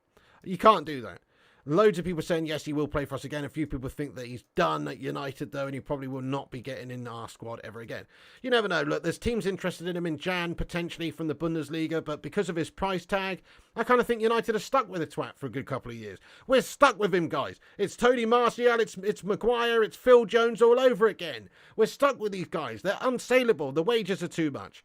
Speaker 1: You can't do that. Loads of people saying, yes, he will play for us again. A few people think that he's done at United, though, and he probably will not be getting in our squad ever again. You never know. Look, there's teams interested in him in Jan, potentially from the Bundesliga, but because of his price tag, I kind of think United are stuck with a twat for a good couple of years. We're stuck with him, guys. It's Tony Martial, it's Maguire, it's Phil Jones all over again. We're stuck with these guys. They're unsaleable. The wages are too much.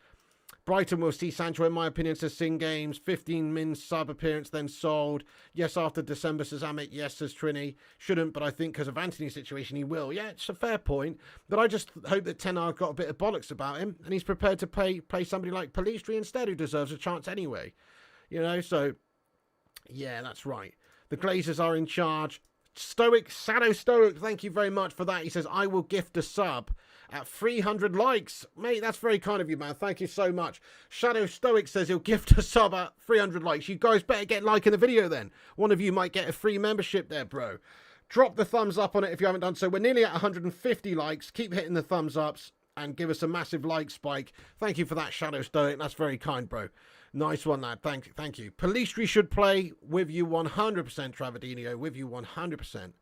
Speaker 1: Brighton will see Sancho, in my opinion, to sing games. 15 min sub appearance, then sold. Yes, after December, says Amit. Yes, says Trini. Shouldn't, but I think because of Anthony's situation, he will. Yeah, it's a fair point. But I just hope that Ten Hag got a bit of bollocks about him, and he's prepared to play somebody like Pellistri instead, who deserves a chance anyway. You know, so, yeah, that's right. The Glazers are in charge. Stoic, Shadow Stoic, thank you very much for that. He says, I will gift a sub at 300 likes. Mate, that's very kind of you, man. Thank you so much. Shadow Stoic says he'll gift a sub at 300 likes. You guys better get liking the video then. One of you might get a free membership there, bro. Drop the thumbs up on it if you haven't done so. We're nearly at 150 likes. Keep hitting the thumbs ups and give us a massive like spike. Thank you for that, Shadow Stoic. That's very kind, bro. Nice one, lad. Thank you. Pellistri should play. With you 100%, Travadinho. With you 100%.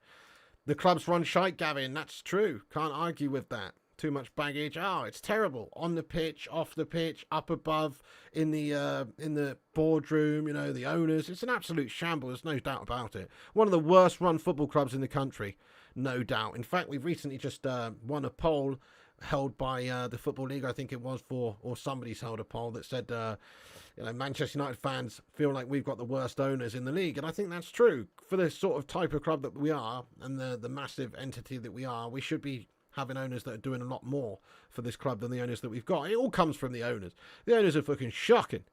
Speaker 1: The club's run shite, Gavin. That's true. Can't argue with that. Too much baggage. Oh, it's terrible. On the pitch, off the pitch, up above, in the boardroom, you know, the owners. It's an absolute shambles, there's no doubt about it. One of the worst run football clubs in the country, no doubt. In fact, we've recently just won a poll held by the Football League, I think it was, or somebody's held a poll that said, you know, Manchester United fans feel like we've got the worst owners in the league. And I think that's true. For the sort of type of club that we are and the massive entity that we are, we should be having owners that are doing a lot more for this club than the owners that we've got. It all comes from the owners. The owners are fucking shocking.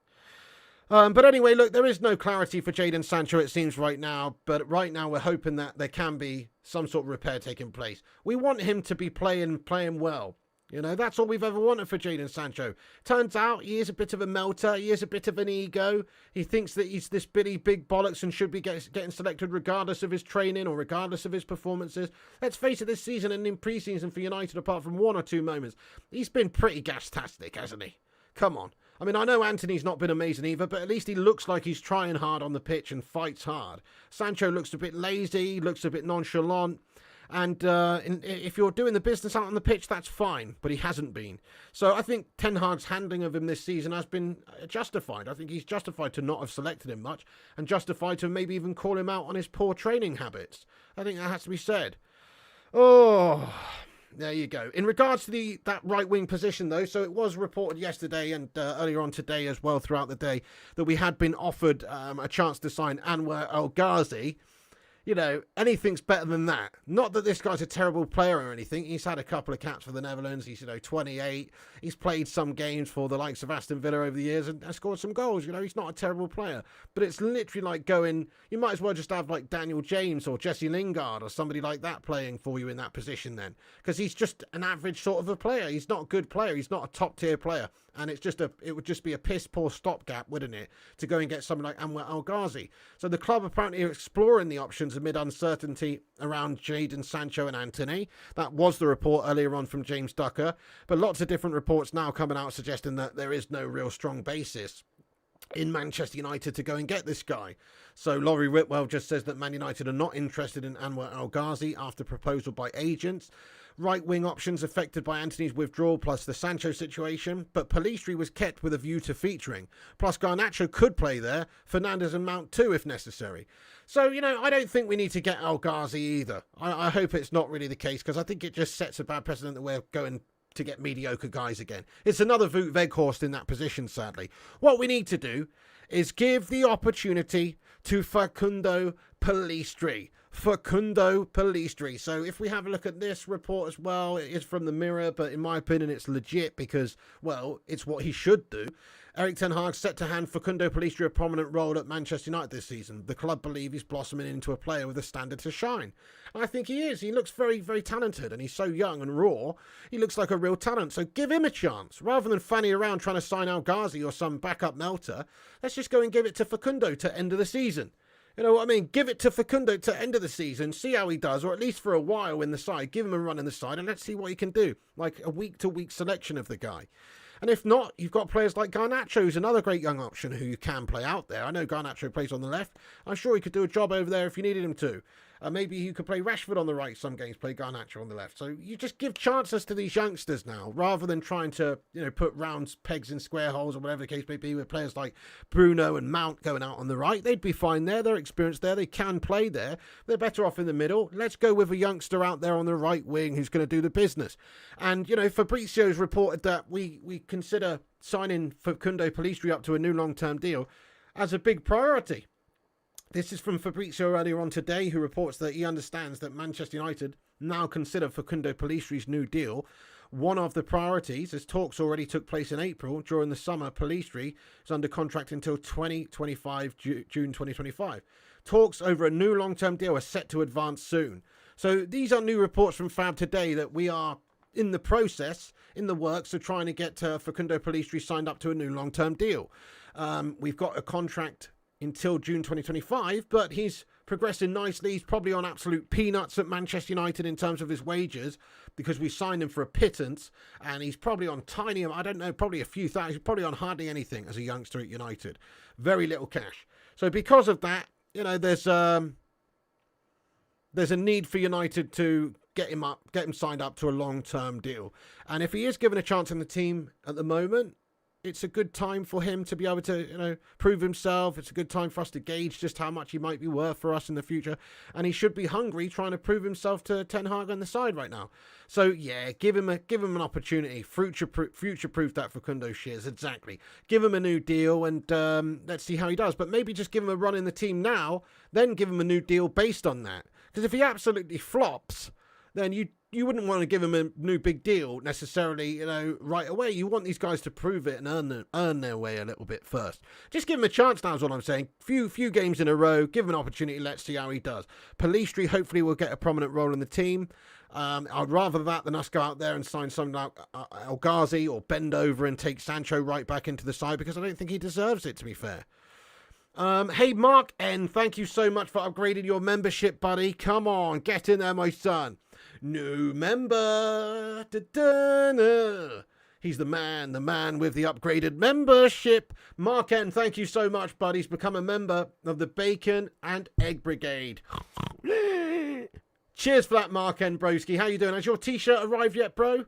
Speaker 1: But anyway, look, there is no clarity for Jadon Sancho, it seems, right now. But right now, we're hoping that there can be some sort of repair taking place. We want him to be playing well. You know, that's all we've ever wanted for Jadon Sancho. Turns out he is a bit of a melter. He is a bit of an ego. He thinks that he's this big bollocks and should be getting selected regardless of his training or regardless of his performances. Let's face it, this season and in pre-season for United, apart from one or two moments, he's been pretty gas-tastic, hasn't he? Come on. I mean, I know Anthony's not been amazing either, but at least he looks like he's trying hard on the pitch and fights hard. Sancho looks a bit lazy, looks a bit nonchalant. And if you're doing the business out on the pitch, that's fine, but he hasn't been. So I think Ten Hag's handling of him this season has been justified. I think he's justified to not have selected him much and justified to maybe even call him out on his poor training habits. I think that has to be said. Oh, there you go. In regards to that right-wing position, though, so it was reported yesterday and earlier on today as well throughout the day that we had been offered a chance to sign Anwar El Ghazi. You know, anything's better than that. Not that this guy's a terrible player or anything. He's had a couple of caps for the Netherlands. He's, 28. He's played some games for the likes of Aston Villa over the years and scored some goals. You know, he's not a terrible player. But it's literally like going, you might as well just have like Daniel James or Jesse Lingard or somebody like that playing for you in that position then. Because he's just an average sort of a player. He's not a good player. He's not a top tier player. And it would just be a piss poor stopgap, wouldn't it, to go and get someone like Anwar El Ghazi. So the club apparently are exploring the options amid uncertainty around Jadon Sancho and Anthony. That was the report earlier on from James Ducker. But lots of different reports now coming out suggesting that there is no real strong basis in Manchester United to go and get this guy. So Laurie Whitwell just says that Man United are not interested in Anwar El Ghazi after proposal by agents. Right-wing options affected by Anthony's withdrawal plus the Sancho situation, but Pellistri was kept with a view to featuring. Plus Garnacho could play there, Fernandes and Mount too if necessary. So, I don't think we need to get El Ghazi either. I hope it's not really the case, because I think it just sets a bad precedent that we're going to get mediocre guys again. It's another Wout Weghorst in that position, sadly. What we need to do is give the opportunity to Facundo Pellistri. Facundo Pellistri. So if we have a look at this report as well, it is from the Mirror, but in my opinion it's legit because, well, it's what he should do. Erik ten Hag set to hand Facundo Pellistri a prominent role at Manchester United this season. The club believe he's blossoming into a player with a standard to shine. And I think he is. He looks very, very talented and he's so young and raw. He looks like a real talent. So give him a chance. Rather than fanning around trying to sign El Ghazi or some backup melter, let's just go and give it to Facundo to end of the season. You know what I mean? Give it to Facundo to end of the season, see how he does, or at least for a while in the side. Give him a run in the side and let's see what he can do. Like a week-to-week selection of the guy. And if not, you've got players like Garnacho, who's another great young option who you can play out there. I know Garnacho plays on the left. I'm sure he could do a job over there if you needed him to. Maybe you could play Rashford on the right some games, play Garnacho on the left. So you just give chances to these youngsters now, rather than trying to, put round pegs in square holes or whatever the case may be, with players like Bruno and Mount going out on the right. They'd be fine there. They're experienced there. They can play there. They're better off in the middle. Let's go with a youngster out there on the right wing who's going to do the business. And, Fabrizio's reported that we consider signing Facundo Pellistri up to a new long-term deal as a big priority. This is from Fabrizio earlier on today, who reports that he understands that Manchester United now consider Facundo Pellistri's new deal one of the priorities, as talks already took place in April. During the summer, Pellistri is under contract until 2025, June 2025. Talks over a new long-term deal are set to advance soon. So these are new reports from Fab today that we are in the process, in the works of trying to get Facundo Pellistri signed up to a new long-term deal. We've got a contract until June 2025, but he's progressing nicely. He's probably on absolute peanuts at Manchester United in terms of his wages, because we signed him for a pittance, and he's probably on tiny, I don't know, probably a few thousand. He's probably on hardly anything as a youngster at United. Very little cash. So because of that, there's a need for United to get him signed up to a long-term deal. And if he is given a chance in the team at the moment, it's a good time for him to be able to, prove himself. It's a good time for us to gauge just how much he might be worth for us in the future. And he should be hungry, trying to prove himself to Ten Hag on the side right now. So yeah, give him an opportunity. Future-proof that Facundo shares, exactly. Give him a new deal, and let's see how he does. But maybe just give him a run in the team now, then give him a new deal based on that. Because if he absolutely flops, then you wouldn't want to give him a new big deal necessarily, right away. You want these guys to prove it and earn their way a little bit first. Just give him a chance now is what I'm saying. Few games in a row, give him an opportunity. Let's see how he does. Pellistri hopefully will get a prominent role in the team. I'd rather that than us go out there and sign someone like El Ghazi, or bend over and take Sancho right back into the side, because I don't think he deserves it, to be fair. Hey, Mark N, thank you so much for upgrading your membership, buddy. Come on, get in there, my son. New member. Da-da-da. He's the man with the upgraded membership. Mark N, thank you so much, buddy. He's become a member of the Bacon and Egg Brigade. Cheers for that, Mark N, broski. How you doing? Has your t-shirt arrived yet, bro?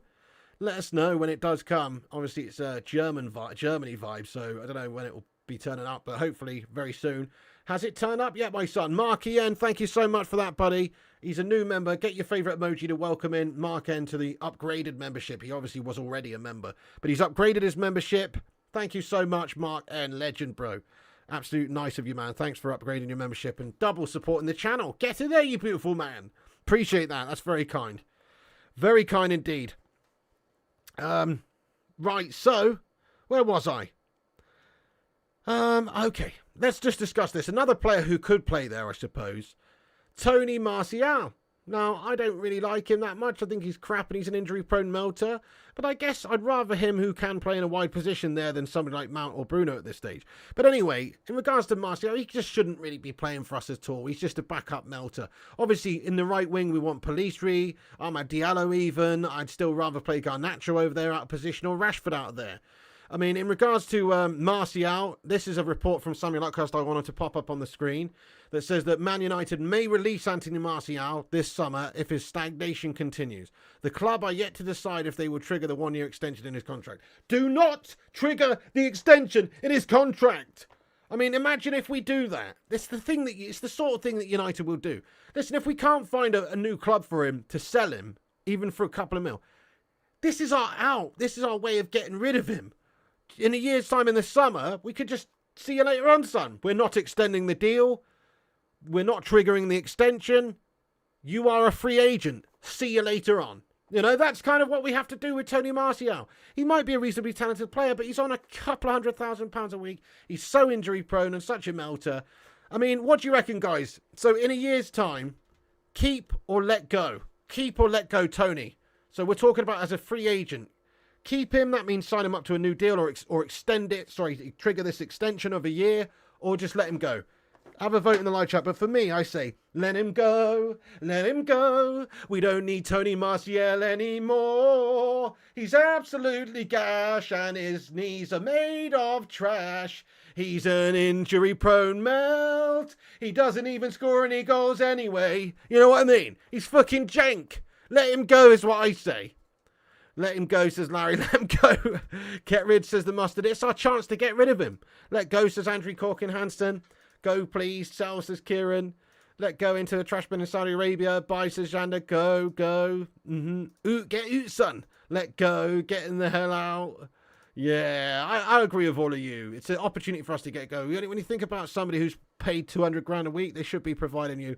Speaker 1: Let us know when it does come. Obviously, it's a Germany vibe, so I don't know when it will be turning up, but hopefully very soon. Has it turned up yet, my son? Mark N, thank you so much for that, buddy. He's a new member. Get your favourite emoji to welcome in Mark N to the upgraded membership. He obviously was already a member, but he's upgraded his membership. Thank you so much, Mark N. Legend, bro. Absolute nice of you, man. Thanks for upgrading your membership and double supporting the channel. Get in there, you beautiful man. Appreciate that. That's very kind. Very kind indeed. Right, so, where was I? Okay, let's just discuss this. Another player who could play there, I suppose. Tony Martial. Now, I don't really like him that much. I think he's crap and he's an injury-prone melter. But I guess I'd rather him who can play in a wide position there than somebody like Mount or Bruno at this stage. But anyway, in regards to Martial, he just shouldn't really be playing for us at all. He's just a backup melter. Obviously, in the right wing, we want Pellistri, Amad Diallo even. I'd still rather play Garnacho over there out of position, or Rashford out there. I mean, in regards to Martial, this is a report from Samuel Luckhurst I wanted to pop up on the screen that says that Man United may release Anthony Martial this summer if his stagnation continues. The club are yet to decide if they will trigger the one-year extension in his contract. Do not trigger the extension in his contract! I mean, imagine if we do that. It's the sort of thing that United will do. Listen, if we can't find a new club for him to sell him, even for a couple of mil, this is our out. This is our way of getting rid of him. In a year's time in the summer, we could just see you later on, son. We're not extending the deal. We're not triggering the extension. You are a free agent. See you later on. You know, that's kind of what we have to do with Tony Martial. He might be a reasonably talented player, but he's on a couple of £100,000 a week. He's so injury prone and such a melter. I mean, what do you reckon, guys? So in a year's time, keep or let go? Keep or let go Tony? So we're talking about as a free agent. Keep him, that means sign him up to a new deal or extend it, trigger this extension of a year, or just let him go. Have a vote in the live chat. But for me, I say, let him go, let him go. We don't need Tony Martial anymore. He's absolutely gash and his knees are made of trash. He's an injury-prone melt. He doesn't even score any goals anyway. You know what I mean? He's fucking jank. Let him go is what I say. Let him go, says Larry. Let him go. Get rid, says the mustard. It's our chance to get rid of him. Let go, says Andrew Corkin-Hanston. Go, please. Sell, says Kieran. Let go into the trash bin in Saudi Arabia. Buy, says Xander. Go, go. Get out, son. Let go. Getting the hell out. Yeah, I agree with all of you. It's an opportunity for us to get go. When you think about somebody who's paid 200 grand a week, they should be providing you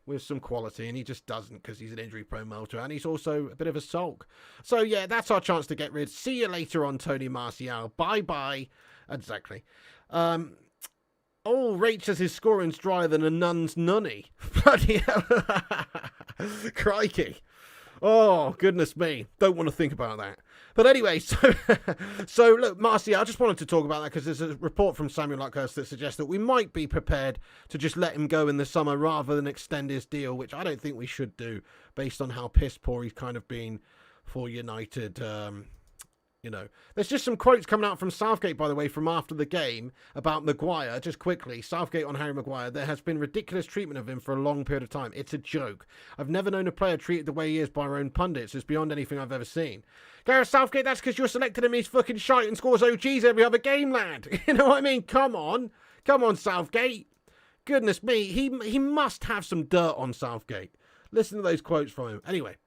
Speaker 1: with some quality, and he just doesn't because he's an injury-prone melter, and he's also a bit of a sulk. So, yeah, that's our chance to get rid. See you later on, Tony Martial. Bye-bye. Exactly. Oh, Rach says his scoring's drier than a nun's nunny. Bloody hell. Crikey. Oh, goodness me. Don't want to think about that. But anyway, so look, Marcy, I just wanted to talk about that because there's a report from Samuel Luckhurst that suggests that we might be prepared to just let him go in the summer rather than extend his deal, which I don't think we should do based on how piss poor he's kind of been for United. You know, there's just some quotes coming out from Southgate, by the way, from after the game about Maguire. Just quickly, Southgate on Harry Maguire. There has been ridiculous treatment of him for a long period of time. It's a joke. I've never known a player treated the way he is by our own pundits. It's beyond anything I've ever seen. Gareth Southgate, that's because you're selected him. He's fucking shite and scores OGs every other game, lad. You know what I mean? Come on. Come on, Southgate. Goodness me. He must have some dirt on Southgate. Listen to those quotes from him. Anyway.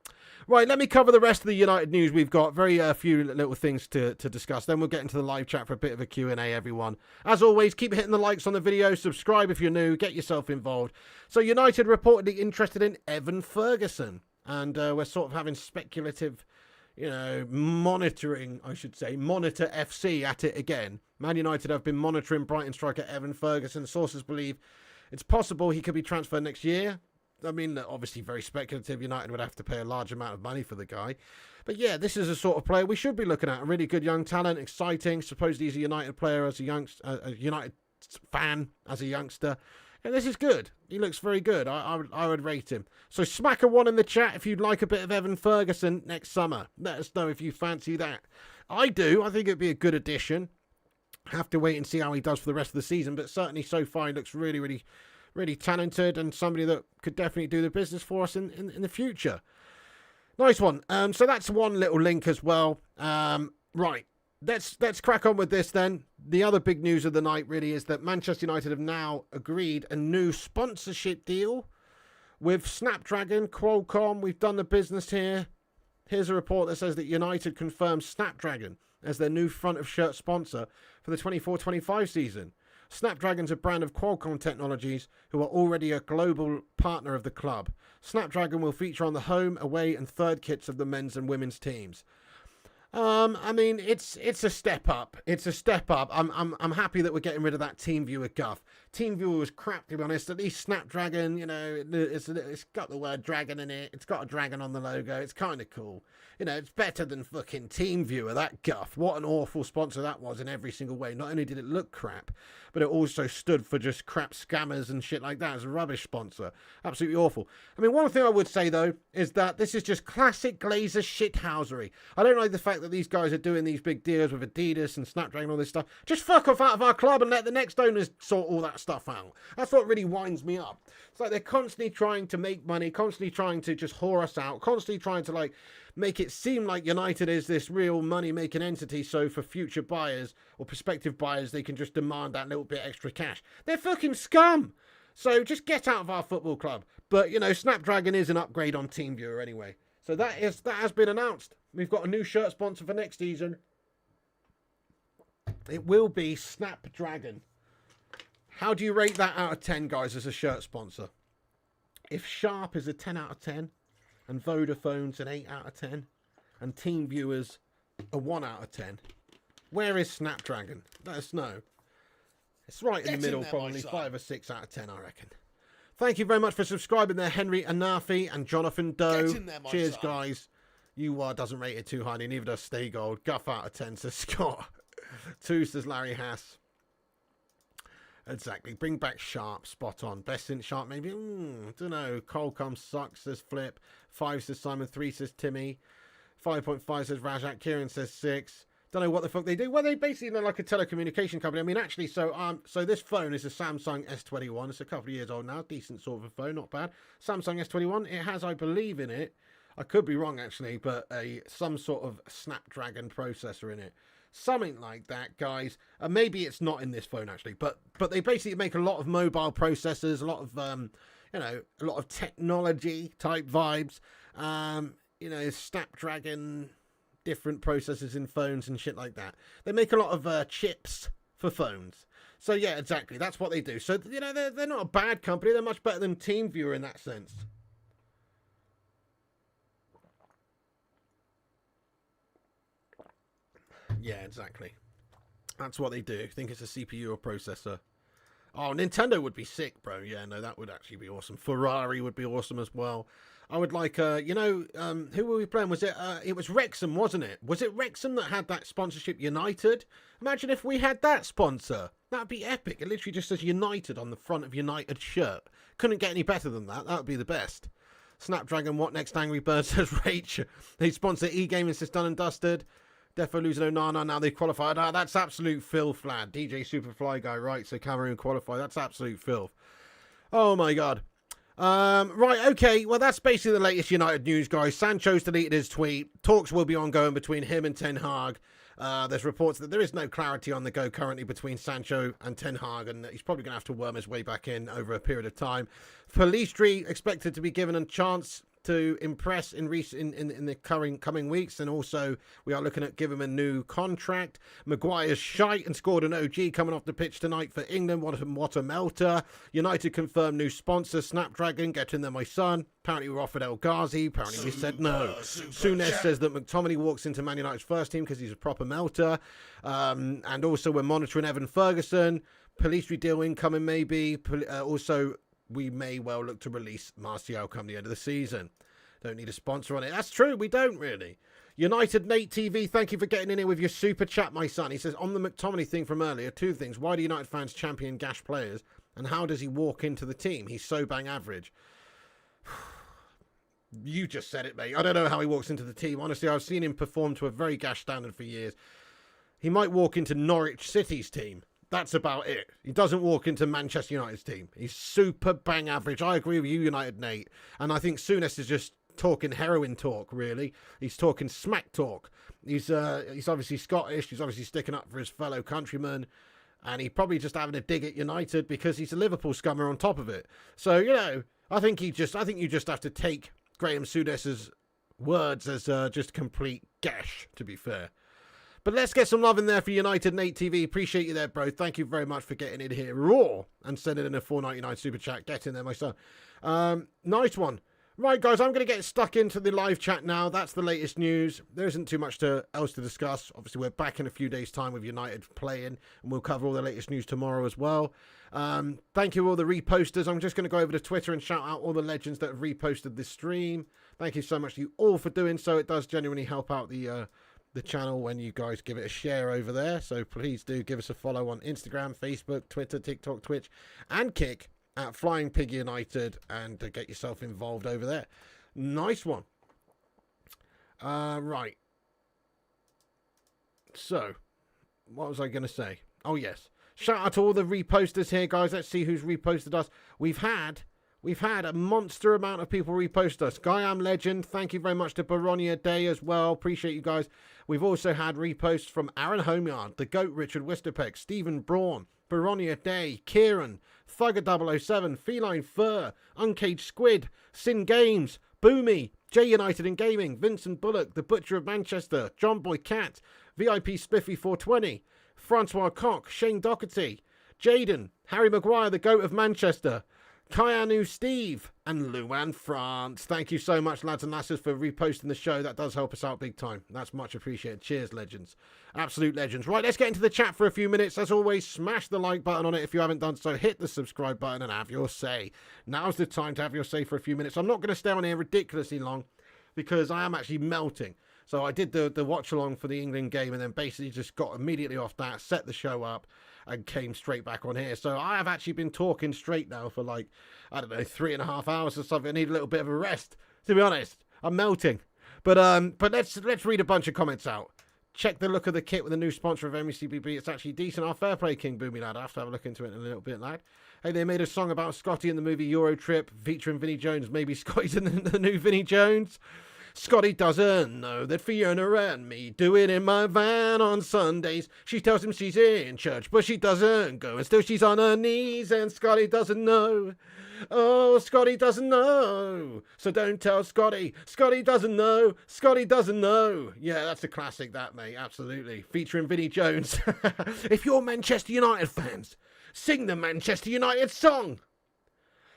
Speaker 1: Right, let me cover the rest of the United news we've got. Very few little things to discuss. Then we'll get into the live chat for a bit of a Q&A, everyone. As always, keep hitting the likes on the video. Subscribe if you're new. Get yourself involved. So United reportedly interested in Evan Ferguson. And we're sort of having speculative, you know, monitoring, I should say. Monitor FC at it again. Man United have been monitoring Brighton striker Evan Ferguson. Sources believe it's possible he could be transferred next year. I mean, obviously very speculative. United would have to pay a large amount of money for the guy. But yeah, this is a sort of player we should be looking at. A really good young talent, exciting. Supposedly he's a United player as a United fan as a youngster. And this is good. He looks very good. I would rate him. So smack a 1 in the chat if you'd like a bit of Evan Ferguson next summer. Let us know if you fancy that. I do. I think it'd be a good addition. Have to wait and see how he does for the rest of the season. But certainly so far he looks really, really really talented and somebody that could definitely do the business for us in the future. Nice one. So that's one little link as well. Right. Let's crack on with this then. The other big news of the night really is that Manchester United have now agreed a new sponsorship deal with Snapdragon, Qualcomm. We've done the business here. Here's a report that says that United confirms Snapdragon as their new front of shirt sponsor for the 24-25 season. Snapdragon's a brand of Qualcomm technologies who are already a global partner of the club. Snapdragon will feature on the home, away and third kits of the men's and women's teams. I mean, it's a step up. It's a step up. I'm happy that we're getting rid of that TeamViewer guff. TeamViewer was crap, to be honest. At least Snapdragon, you know, it's got the word dragon in it. It's got a dragon on the logo. It's kind of cool. You know, it's better than fucking TeamViewer, that guff. What an awful sponsor that was in every single way. Not only did it look crap, but it also stood for just crap scammers and shit like that as a rubbish sponsor. Absolutely awful. I mean, one thing I would say, though, is that this is just classic Glazer shithousery. I don't like the fact that these guys are doing these big deals with Adidas and Snapdragon and all this stuff. Just fuck off out of our club and let the next owners sort all that stuff out. That's what really winds me up. It's like they're constantly trying to make money, constantly trying to just whore us out, constantly trying to, like, make it seem like United is this real money-making entity, so for future buyers or prospective buyers, they can just demand that little bit extra cash. They're fucking scum! So just get out of our football club. But, you know, Snapdragon is an upgrade on TeamViewer anyway. So that has been announced. We've got a new shirt sponsor for next season. It will be Snapdragon. How do you rate that out of 10, guys, as a shirt sponsor? If Sharp is a 10 out of 10, and Vodafone's an 8 out of 10, and TeamViewer's a 1 out of 10, where is Snapdragon? Let us know. It's right in the middle, probably 5 or 6 out of 10, I reckon. Thank you very much for subscribing there, Henry Anafi and Jonathan Doe. Cheers, guys. You doesn't rate it too highly, neither does Stay Gold. Guff out of 10, says Scott. 2 says Larry Hass. Exactly. Bring back Sharp. Spot on. Best since Sharp, maybe? Don't know. Colcom sucks, says Flip. 5 says Simon. 3 says Timmy. 5.5 says Rajat. Kieran says 6. Don't know what the fuck they do. Well, they basically are like a telecommunication company. I mean, actually, so this phone is a Samsung S21. It's a couple of years old now. Decent sort of a phone, not bad. Samsung S21. It has, I believe, in it, I could be wrong actually, but some sort of Snapdragon processor in it. Something like that, guys. Maybe it's not in this phone actually, but they basically make a lot of mobile processors, a lot of a lot of technology type vibes. Snapdragon, different processors in phones and shit like that. They make a lot of chips for phones. So yeah, exactly. That's what they do. So they're not a bad company. They're much better than TeamViewer in that sense. Yeah, exactly. That's what they do. Think it's a CPU or processor. Oh, Nintendo would be sick, bro. Yeah, no, that would actually be awesome. Ferrari would be awesome as well. I would like, who were we playing? Was it was Wrexham, wasn't it? Was it Wrexham that had that sponsorship, United? Imagine if we had that sponsor. That'd be epic. It literally just says United on the front of United shirt. Couldn't get any better than that. That would be the best. Snapdragon, what next? Angry Bird says Rach. They sponsor e-gaming, says done and dusted. Defo losing Onana, now they've qualified. That's absolute filth, lad. DJ Superfly guy, right, so Cameroon qualified. That's absolute filth. Oh, my God. Right, okay, well, that's basically the latest United news, guys. Sancho's deleted his tweet. Talks will be ongoing between him and Ten Hag. There's reports that there is no clarity on the go currently between Sancho and Ten Hag, and he's probably going to have to worm his way back in over a period of time. Pelistri expected to be given a chance to impress in the coming weeks, and also we are looking at giving him a new contract. Maguire's shite and scored an OG coming off the pitch tonight for England. What a melter. United confirmed new sponsor Snapdragon. Get in there, my son. Apparently we're offered El Ghazi. Apparently we said no. Souness says that McTominay walks into Man United's first team because he's a proper melter. And also we're monitoring Evan Ferguson. Pelistri deal incoming maybe. Also we may well look to release Martial come the end of the season. Don't need a sponsor on it. That's true, we don't really. United Nate TV, thank you for getting in here with your super chat, my son. He says, on the McTominay thing from earlier, 2 things. Why do United fans champion Gash players? And how does he walk into the team? He's so bang average. You just said it, mate. I don't know how he walks into the team. Honestly, I've seen him perform to a very Gash standard for years. He might walk into Norwich City's team. That's about it. He doesn't walk into Manchester United's team. He's super bang average. I agree with you, United Nate. And I think Souness is just talking heroin talk, really. He's talking smack talk. He's obviously Scottish. He's obviously sticking up for his fellow countrymen. And he's probably just having a dig at United because he's a Liverpool scummer on top of it. So, I think you just have to take Graham Souness's words as just complete gash, to be fair. But let's get some love in there for United Nate TV. Appreciate you there, bro. Thank you very much for getting in here raw and sending in a $4.99 super chat. Get in there, my son. Nice one. Right, guys, I'm going to get stuck into the live chat now. That's the latest news. There isn't too much else to discuss. Obviously, we're back in a few days' time with United playing, and we'll cover all the latest news tomorrow as well. Thank you all the reposters. I'm just going to go over to Twitter and shout out all the legends that have reposted this stream. Thank you so much to you all for doing so. It does genuinely help out the channel when you guys give it a share over there. So please do give us a follow on Instagram, Facebook, Twitter, TikTok, Twitch, and Kick at Flying Pig United, and get yourself involved over there. Nice one. Right. So, what was I going to say? Oh, yes. Shout out to all the reposters here, guys. Let's see who's reposted us. We've had a monster amount of people repost us. Guyam Legend, thank you very much to Baronia Day as well. Appreciate you guys. We've also had reposts from Aaron Homeyard, The Goat Richard Wisterpeck, Stephen Braun, Baronia Day, Kieran, Thugger007, Feline Fur, Uncaged Squid, Sin Games, Boomy, J United in Gaming, Vincent Bullock, The Butcher of Manchester, John Boy Cat, VIP Spiffy 420, Francois Cock, Shane Doherty, Jaden, Harry Maguire, The Goat of Manchester, Kayanu Steve, and Luan France. Thank you so much, lads and lasses, for reposting the show. That does help us out big time. That's much appreciated. Cheers, legends. Absolute legends. Right, let's get into the chat for a few minutes. As always, smash the like button on it if you haven't done so. Hit the subscribe button and have your say. Now's the time to have your say for a few minutes. I'm not going to stay on here ridiculously long because I am actually melting. So I did the watch along for the England game, and then basically just got immediately off that, set the show up, and came straight back on here. So I have actually been talking straight now for like, I don't know, 3.5 hours or something. I need a little bit of a rest, to be honest. I'm melting. But let's read a bunch of comments out. Check the look of the kit with the new sponsor of MECBB. It's actually decent. Our fair play, King Boomy lad. I have to have a look into it in a little bit, lad. Hey, they made a song about Scotty in the movie Euro Trip featuring Vinnie Jones. Maybe Scotty's in the new Vinnie Jones. Scotty doesn't know that Fiona and me do it in my van on Sundays. She tells him she's in church, but she doesn't go, and still she's on her knees, and Scotty doesn't know. Oh, Scotty doesn't know. So don't tell Scotty. Scotty doesn't know. Scotty doesn't know. Yeah, that's a classic, that, mate. Absolutely. Featuring Vinnie Jones. If you're Manchester United fans, sing the Manchester United song.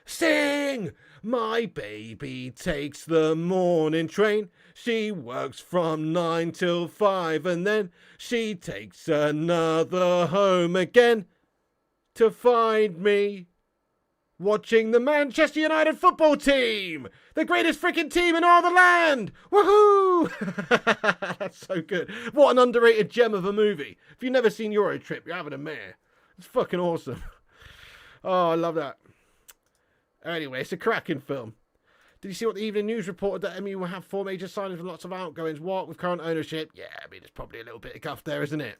Speaker 1: Sing! My baby takes the morning train. She works from 9 till 5, and then she takes another home again to find me watching the Manchester United football team. The greatest freaking team in all the land. Woohoo! That's so good. What an underrated gem of a movie. If you've never seen Euro Trip, you're having a mare. It's fucking awesome. Oh, I love that. Anyway, it's a cracking film. Did you see what the Evening News reported that MU will have 4 major signings with lots of outgoings? What, with current ownership? Yeah, I mean, there's probably a little bit of guff there, isn't it?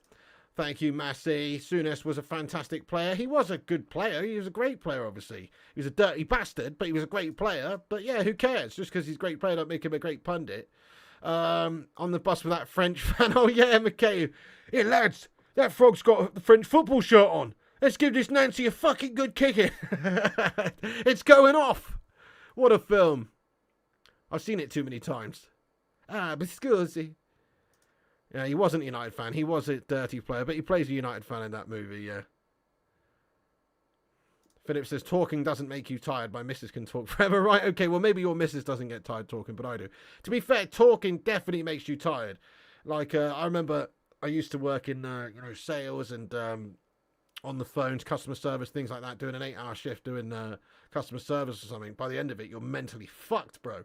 Speaker 1: Thank you, Massey. Souness was a fantastic player. He was a good player. He was a great player, obviously. He was a dirty bastard, but he was a great player. But yeah, who cares? Just because he's a great player don't make him a great pundit. On the bus with that French fan. Oh, yeah, McKay. Hey, lads, that frog's got the French football shirt on. Let's give this Nancy a fucking good kicking. It's going off. What a film. I've seen it too many times. Ah, but scusi. Yeah, he wasn't a United fan. He was a dirty player, but he plays a United fan in that movie, yeah. Philip says, talking doesn't make you tired. My missus can talk forever. Right, okay, well, maybe your missus doesn't get tired talking, but I do. To be fair, talking definitely makes you tired. Like, I remember I used to work in, sales and on the phones, customer service, things like that, doing an 8-hour shift, doing customer service or something. By the end of it, you're mentally fucked, bro.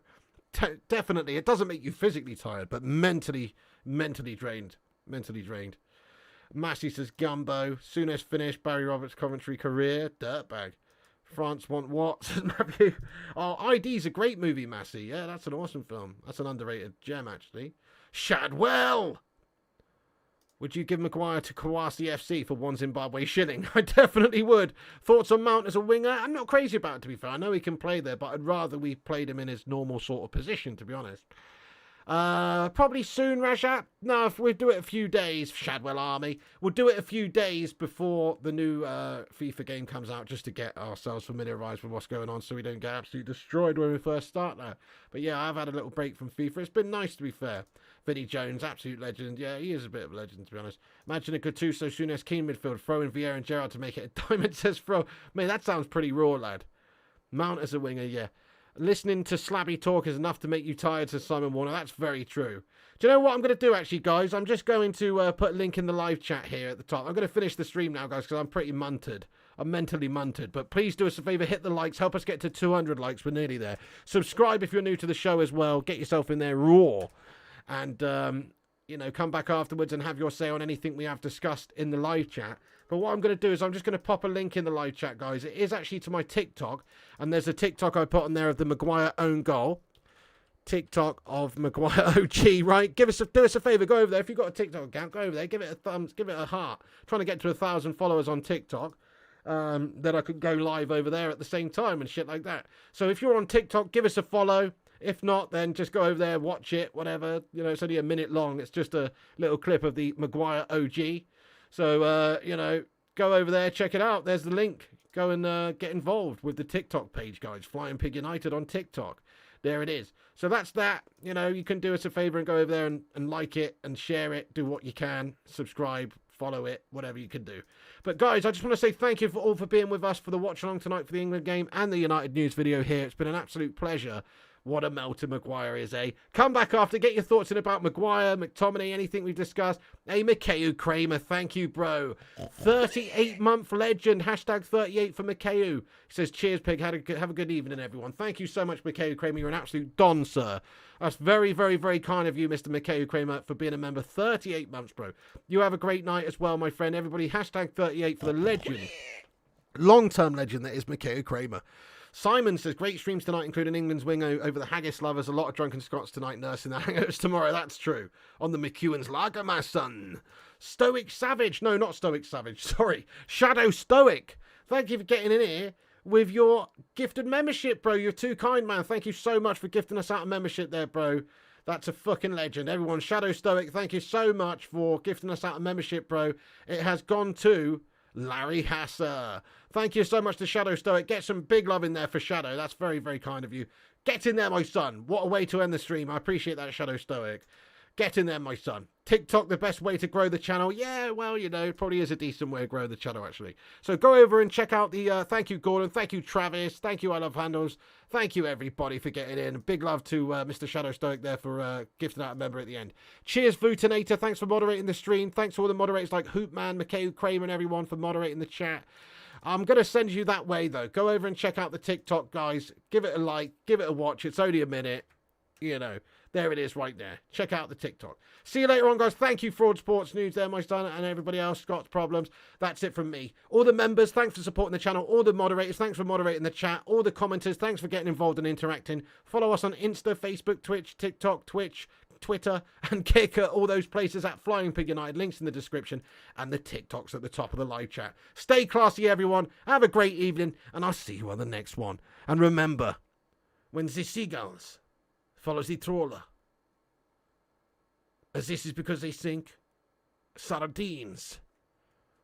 Speaker 1: Definitely, it doesn't make you physically tired, but mentally drained. Massey says Gumbo. Souness finished. Barry Roberts' Coventry career. Dirtbag. France want what? Says Matthew. Oh, ID's a great movie, Massey. Yeah, that's an awesome film. That's an underrated gem, actually. Shadwell. Would you give Maguire to Kawasi FC for 1 Zimbabwe shilling? I definitely would. Thoughts on Mount as a winger? I'm not crazy about it, to be fair. I know he can play there, but I'd rather we played him in his normal sort of position, to be honest. Probably soon, Rajat. No, if we'll do it a few days, Shadwell Army. We'll do it a few days before the new FIFA game comes out, just to get ourselves familiarised with what's going on, so we don't get absolutely destroyed when we first start there. But yeah, I've had a little break from FIFA. It's been nice, to be fair. Vinnie Jones, absolute legend. Yeah, he is a bit of a legend, to be honest. Imagine a Gattuso, Souness, Keane midfield, throw in Vieira and Gerrard to make it a diamond, says Fro. Mate, that sounds pretty raw, lad. Mount as a winger, yeah. Listening to slabby talk is enough to make you tired, says Simon Warner. That's very true. Do you know what I'm going to do, actually, guys? I'm just going to put a link in the live chat here at the top. I'm going to finish the stream now, guys, because I'm pretty munted. I'm mentally munted. But please do us a favour, hit the likes. Help us get to 200 likes. We're nearly there. Subscribe if you're new to the show as well. Get yourself in there raw. And, come back afterwards and have your say on anything we have discussed in the live chat. But what I'm going to do is I'm just going to pop a link in the live chat, guys. It is actually to my TikTok. And there's a TikTok I put on there of the Maguire own goal. TikTok of Maguire OG, right? Do us a favour. Go over there. If you've got a TikTok account, go over there. Give it a thumbs. Give it a heart. Trying to get to 1,000 followers on TikTok. Then I could go live over there at the same time and shit like that. So if you're on TikTok, give us a follow. If not, then just go over there, watch it, whatever. It's only a minute long. It's just a little clip of the Maguire OG. So, go over there, check it out. There's the link. Go and get involved with the TikTok page, guys. Flying Pig United on TikTok. There it is. So that's that. You can do us a favour and go over there and like it and share it. Do what you can. Subscribe, follow it, whatever you can do. But guys, I just want to say thank you for being with us for the watch along tonight for the England game and the United news video here. It's been an absolute pleasure. What a melter Maguire is, eh? Come back after, get your thoughts in about Maguire, McTominay, anything we've discussed. Hey, Mikhail Kramer, thank you, bro. 38-month legend, hashtag 38 for Mikhail. He says, cheers, pig, have a good evening, everyone. Thank you so much, Mikhail Kramer. You're an absolute don, sir. That's very, very, very kind of you, Mr. Mikhail Kramer, for being a member. 38 months, bro. You have a great night as well, my friend. Everybody, hashtag 38 for the legend. Long-term legend that is Mikhail Kramer. Simon says, great streams tonight, including England's wing over the haggis lovers. A lot of drunken Scots tonight nursing the hangovers tomorrow. That's true. On the McEwen's lager, my son. Stoic Savage. No, not Stoic Savage. Sorry. Shadow Stoic. Thank you for getting in here with your gifted membership, bro. You're too kind, man. Thank you so much for gifting us out a membership there, bro. That's a fucking legend. Everyone, Shadow Stoic, thank you so much for gifting us out a membership, bro. It has gone to Larry Hasser. Thank you so much to Shadow Stoic. Get some big love in there for Shadow. That's very, very kind of you. Get in there, my son. What a way to end the stream. I appreciate that, Shadow Stoic. Get in there, my son. TikTok, the best way to grow the channel. Yeah, well, you know, it probably is a decent way to grow the channel, actually. So go over and check out the thank you, Gordon. Thank you, Travis. Thank you, I Love Handles. Thank you, everybody, for getting in. Big love to Mr. Shadow Stoic there for gifting out a member at the end. Cheers, Vutinator. Thanks for moderating the stream. Thanks to all the moderators like Hoopman, Mikhail Kramer, and everyone for moderating the chat. I'm going to send you that way, though. Go over and check out the TikTok, guys. Give it a like. Give it a watch. It's only a minute. You know, there it is right there. Check out the TikTok. See you later on, guys. Thank you, Fraud Sports News there, my son, and everybody else. Scott's Problems. That's it from me. All the members, thanks for supporting the channel. All the moderators, thanks for moderating the chat. All the commenters, thanks for getting involved and interacting. Follow us on Insta, Facebook, Twitch, TikTok, Twitch, Twitter, and Kicker, all those places at Flying Pig United. Links in the description, and the TikToks at the top of the live chat. Stay classy, everyone. Have a great evening, and I'll see you on the next one. And remember, when the seagulls follow the trawler, as this is because they think sardines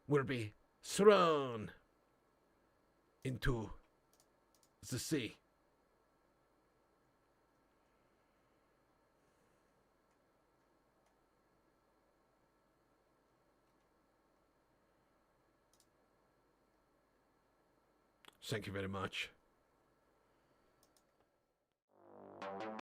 Speaker 1: will be thrown into the sea. Thank you very much.